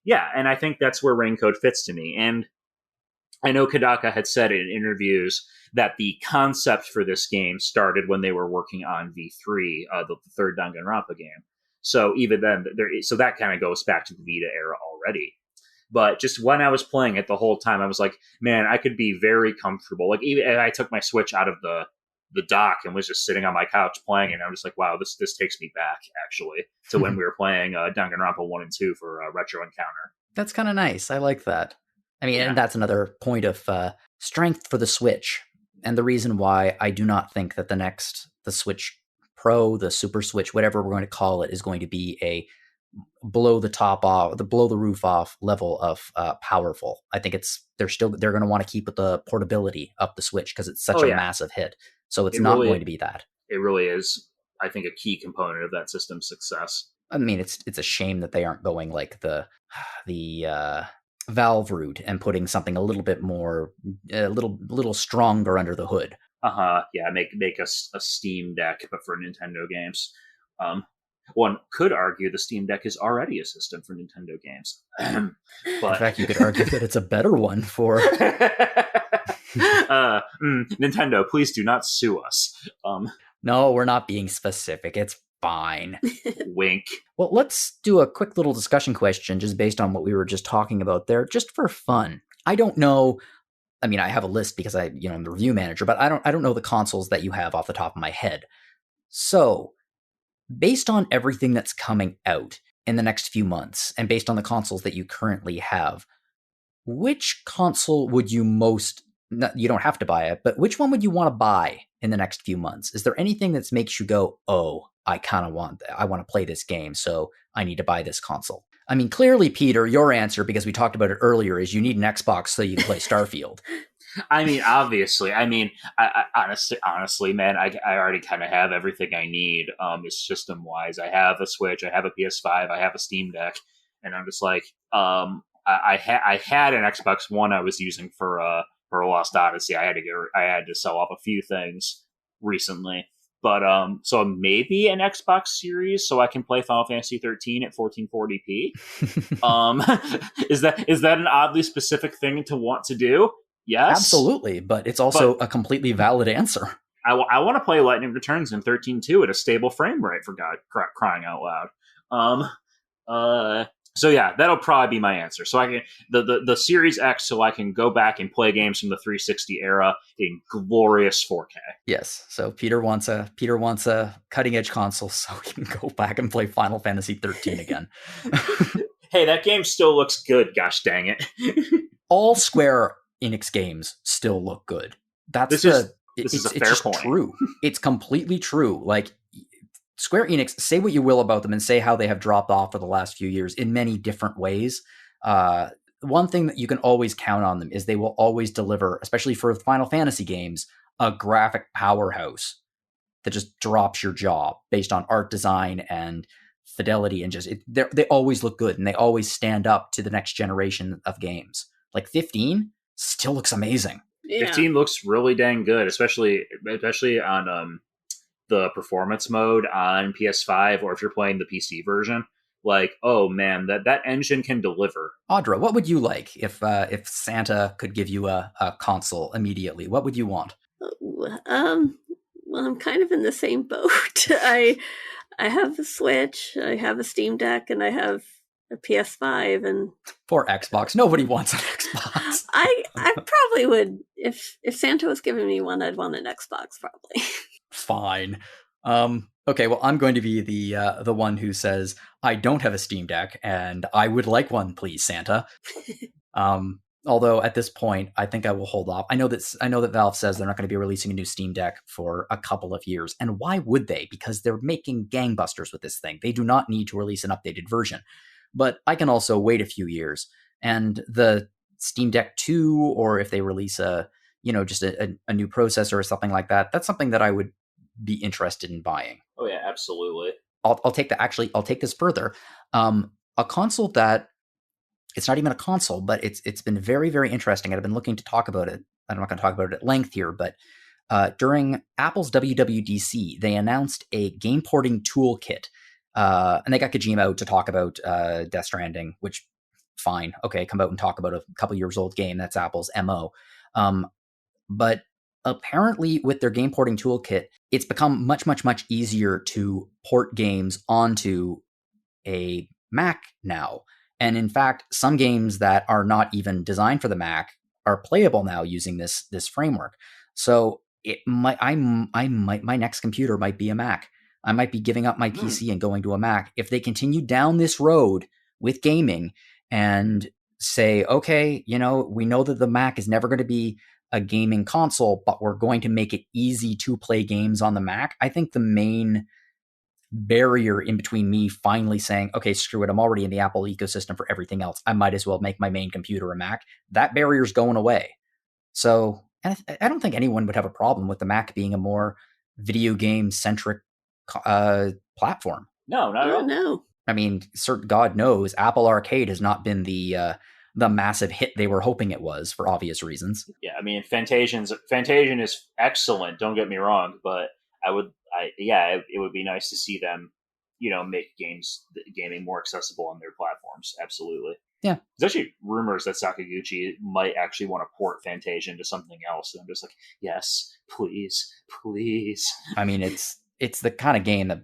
Yeah, and I think that's where Raincoat fits to me. And I know Kodaka had said in interviews that the concept for this game started when they were working on V3, the third Danganronpa game. So even then, so that kind of goes back to the Vita era already. But just when I was playing it the whole time, I was like, man, I could be very comfortable. Like, even I took my Switch out of the dock and was just sitting on my couch playing, and I'm just like, wow, this takes me back actually to when we were playing Danganronpa 1 and 2 for Retro Encounter. That's kind of nice. I like that. I mean, and that's another point of strength for the Switch, and the reason why I do not think that the Switch Pro, the Super Switch, whatever we're going to call it, is going to be a blow the roof off level of powerful. I think they're going to want to keep the portability of the Switch because it's such a massive hit. So it's not going to be that. It really is, I think, a key component of that system's success. I mean, it's a shame that they aren't going like the Valve route and putting something a little bit more, a little stronger under the hood. Yeah, make a Steam Deck, but for Nintendo games. One could argue the Steam Deck is already a system for Nintendo games. But in fact, you could argue that it's a better one for... Nintendo, please do not sue us. No, we're not being specific. It's fine. Wink. Well, let's do a quick little discussion question just based on what we were just talking about there, just for fun. I don't know... I mean, I have a list because I'm the review manager, but I don't know the consoles that you have off the top of my head. So, based on everything that's coming out in the next few months, and based on the consoles that you currently have, which console would you you don't have to buy it, but which one would you want to buy in the next few months? Is there anything that makes you go, oh, I want to play this game, so I need to buy this console? I mean, clearly, Peter, your answer, because we talked about it earlier, is you need an Xbox so you can play Starfield. I mean, obviously. I mean, I honestly, man, I already kind of have everything I need. System-wise, I have a Switch, I have a PS5, I have a Steam Deck, and I'm just like, I had an Xbox One I was using for Lost Odyssey. I had to sell off a few things recently. But so maybe an Xbox Series so I can play Final Fantasy 13 at 1440p. Is that an oddly specific thing to want to do? Yes, absolutely. But it's also a completely valid answer. I want to play Lightning Returns in 13.2 at a stable frame rate, for God crying out loud. So yeah, that'll probably be my answer. So I can the Series X, so I can go back and play games from the 360 era in glorious 4K. Yes. So Peter wants a cutting edge console so he can go back and play Final Fantasy 13 again. Hey, that game still looks good. Gosh dang it! All Square Enix games still look good. This is a fair point. True. It's completely true. Like, Square Enix, say what you will about them and say how they have dropped off for the last few years in many different ways. One thing that you can always count on them is they will always deliver, especially for Final Fantasy games, a graphic powerhouse that just drops your jaw based on art design and fidelity, and just they always look good and they always stand up to the next generation of games. Like 15, still looks amazing. Yeah. 15 looks really dang good, especially on the performance mode on PS5, or if you're playing the PC version. Like, oh man, that engine can deliver. Audra, what would you like if Santa could give you a console immediately? What would you want? Well, I'm kind of in the same boat. I have a Switch, I have a Steam Deck, and I have a PS5, and for Xbox. Nobody wants an Xbox. I probably would, if Santa was giving me one, I'd want an Xbox probably. Fine. Okay, well, I'm going to be the one who says I don't have a Steam Deck and I would like one, please, Santa. Although at this point, I think I will hold off. I know that Valve says they're not going to be releasing a new Steam Deck for a couple of years, and why would they? Because they're making gangbusters with this thing. They do not need to release an updated version. But I can also wait a few years, and the Steam Deck 2, or if they release just a new processor or something like that, that's something that I would be interested in buying. Oh yeah, absolutely. I'll take that. Actually, I'll take this further. A console that it's not even a console, but it's been very, very interesting. And I've been looking to talk about it. I'm not going to talk about it at length here, but during Apple's WWDC, they announced a game porting toolkit. And they got Kojima out to talk about Death Stranding, which, fine. Okay, come out and talk about a couple years old game. That's Apple's MO. But apparently with their game porting toolkit, it's become much, much, much easier to port games onto a Mac now. And in fact, some games that are not even designed for the Mac are playable now using this framework. So my next computer might be a Mac. I might be giving up my PC and going to a Mac. If they continue down this road with gaming and say, okay, we know that the Mac is never going to be a gaming console, but we're going to make it easy to play games on the Mac. I think the main barrier in between me finally saying, okay, screw it, I'm already in the Apple ecosystem for everything else, I might as well make my main computer a Mac, that barrier's going away. So I don't think anyone would have a problem with the Mac being a more video game centric platform. No, not at all. No. I mean, God knows Apple Arcade has not been the massive hit they were hoping it was for obvious reasons. Yeah, I mean, Fantasian is excellent. Don't get me wrong, but it would be nice to see them, make gaming more accessible on their platforms. Absolutely. Yeah. There's actually rumors that Sakaguchi might actually want to port Fantasian to something else, and I'm just like, yes, please. I mean, it's the kind of game that,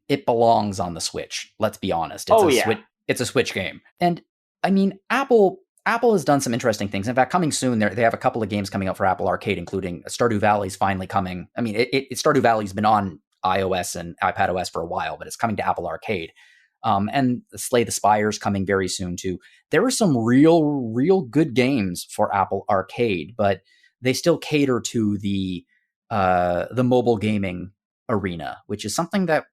it belongs on the Switch. Let's be honest. It's a Switch game, and I mean, Apple has done some interesting things. In fact, coming soon, they have a couple of games coming out for Apple Arcade, including Stardew Valley's finally coming. I mean, Stardew Valley's been on iOS and iPadOS for a while, but it's coming to Apple Arcade. And Slay the Spire's coming very soon too. There are some real good games for Apple Arcade, but they still cater to the mobile gaming arena, which is something that,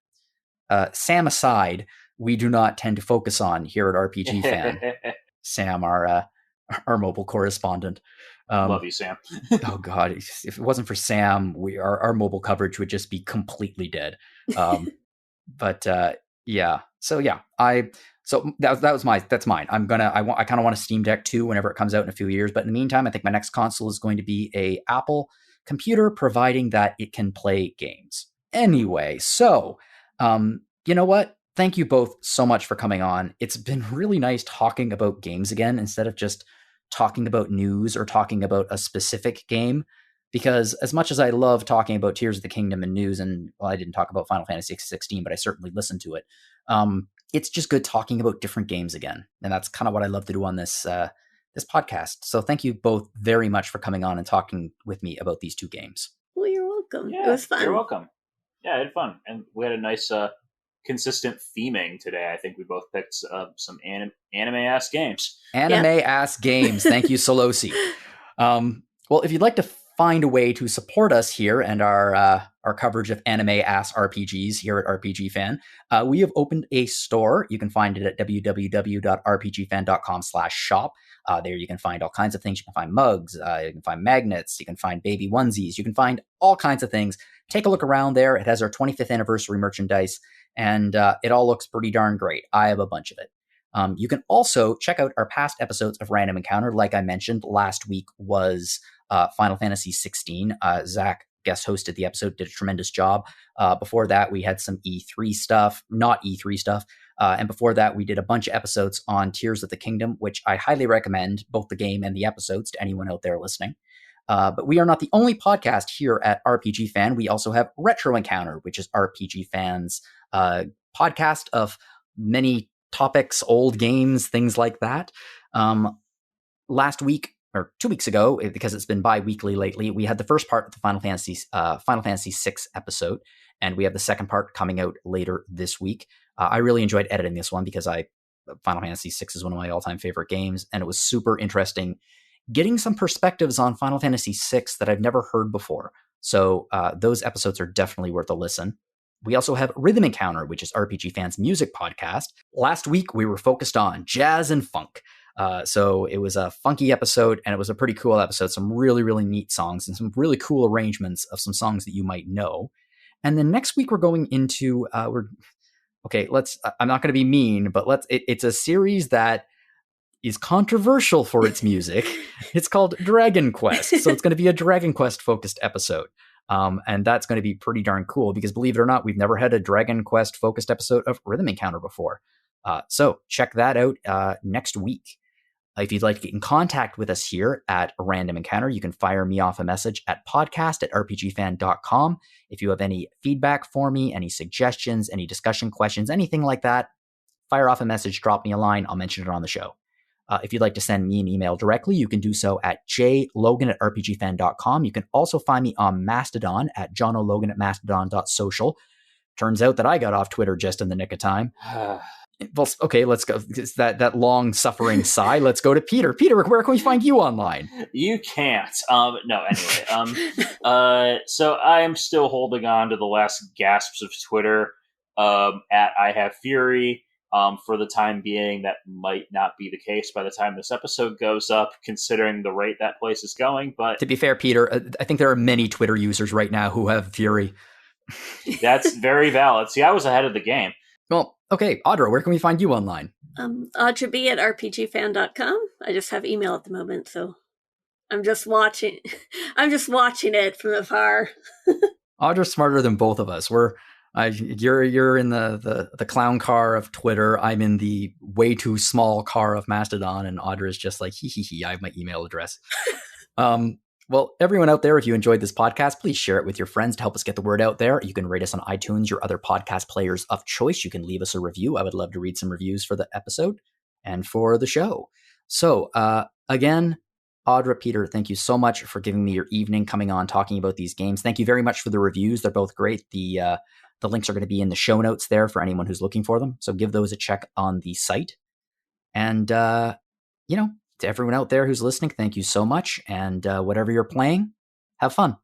Sam aside, we do not tend to focus on here at RPG Fan. Sam, our mobile correspondent. Love you, Sam. Oh God, if it wasn't for Sam, our mobile coverage would just be completely dead. Yeah. So yeah, that's mine. I kind of want a Steam Deck 2 whenever it comes out in a few years. But in the meantime, I think my next console is going to be a Apple computer, providing that it can play games. Anyway, so you know what? Thank you both so much for coming on. It's been really nice talking about games again, instead of just talking about news or talking about a specific game. Because as much as I love talking about Tears of the Kingdom and news, and I didn't talk about Final Fantasy 16, but I certainly listened to it. It's just good talking about different games again. And that's kind of what I love to do on this podcast. So thank you both very much for coming on and talking with me about these two games. Well, you're welcome. Yeah, it was fun. You're welcome. Yeah, I had fun. And we had a nice consistent theming today. I think we both picked some anime-ass games. Anime-ass games. Thank you, Solosi. Well, if you'd like to find a way to support us here and our coverage of anime-ass RPGs here at RPG Fan, we have opened a store. You can find it at www.rpgfan.com/shop. There you can find all kinds of things. You can find mugs, you can find magnets, you can find baby onesies, you can find all kinds of things. Take a look around there. It has our 25th anniversary merchandise, and it all looks pretty darn great. I have a bunch of it. You can also check out our past episodes of Random Encounter. Like I mentioned, last week was Final Fantasy 16. Zach guest hosted the episode, did a tremendous job. Before that, we had some E3 stuff, not E3 stuff. And before that, we did a bunch of episodes on Tears of the Kingdom, which I highly recommend, both the game and the episodes, to anyone out there listening. But we are not the only podcast here at RPG Fan. We also have Retro Encounter, which is RPG Fan's podcast of many topics, old games, things like that. Last week, or 2 weeks ago, because it's been bi-weekly lately, we had the first part of the Final Fantasy VI episode, and we have the second part coming out later this week. I really enjoyed editing this one because Final Fantasy VI is one of my all-time favorite games, and it was super interesting getting some perspectives on Final Fantasy VI that I've never heard before. So those episodes are definitely worth a listen. We also have Rhythm Encounter, which is RPG Fan's music podcast. Last week, we were focused on jazz and funk. So it was a funky episode, and it was a pretty cool episode. Some really, really neat songs and some really cool arrangements of some songs that you might know. And then next week, we're going into, I'm not going to be mean, but it's a series that is controversial for its music. It's called Dragon Quest. So it's going to be a Dragon Quest focused episode. And that's going to be pretty darn cool because, believe it or not, we've never had a Dragon Quest focused episode of Rhythm Encounter before. So check that out next week. If you'd like to get in contact with us here at Random Encounter, you can fire me off a message at podcast@rpgfan.com. If you have any feedback for me, any suggestions, any discussion questions, anything like that, fire off a message, drop me a line. I'll mention it on the show. If you'd like to send me an email directly, you can do so at jlogan@rpgfan.com. You can also find me on Mastodon at jonologan@mastodon.social. Turns out that I got off Twitter just in the nick of time. Well, okay, let's go. It's that long-suffering sigh. Let's go to Peter. Peter, where can we find you online? You can't. So I am still holding on to the last gasps of Twitter at I Have Fury. For the time being, that might not be the case by the time this episode goes up, considering the rate that place is going. But to be fair, Peter, I think there are many Twitter users right now who have Fury. That's very valid. See, I was ahead of the game. Well, okay, Audra, where can we find you online? Audra B at rpgfan.com. I just have email at the moment, so I'm just watching. I'm just watching it from afar. Audra's smarter than both of us. You're in the clown car of Twitter. I'm in the way too small car of Mastodon, and Audra's just like, hee, I have my email address. Well, everyone out there, if you enjoyed this podcast, please share it with your friends to help us get the word out there. You can rate us on iTunes, your other podcast players of choice. You can leave us a review. I would love to read some reviews for the episode and for the show. So, again, Audra, Peter, thank you so much for giving me your evening coming on talking about these games. Thank you very much for the reviews. They're both great. The links are going to be in the show notes there for anyone who's looking for them. So give those a check on the site. And, to everyone out there who's listening, thank you so much. And whatever you're playing, have fun.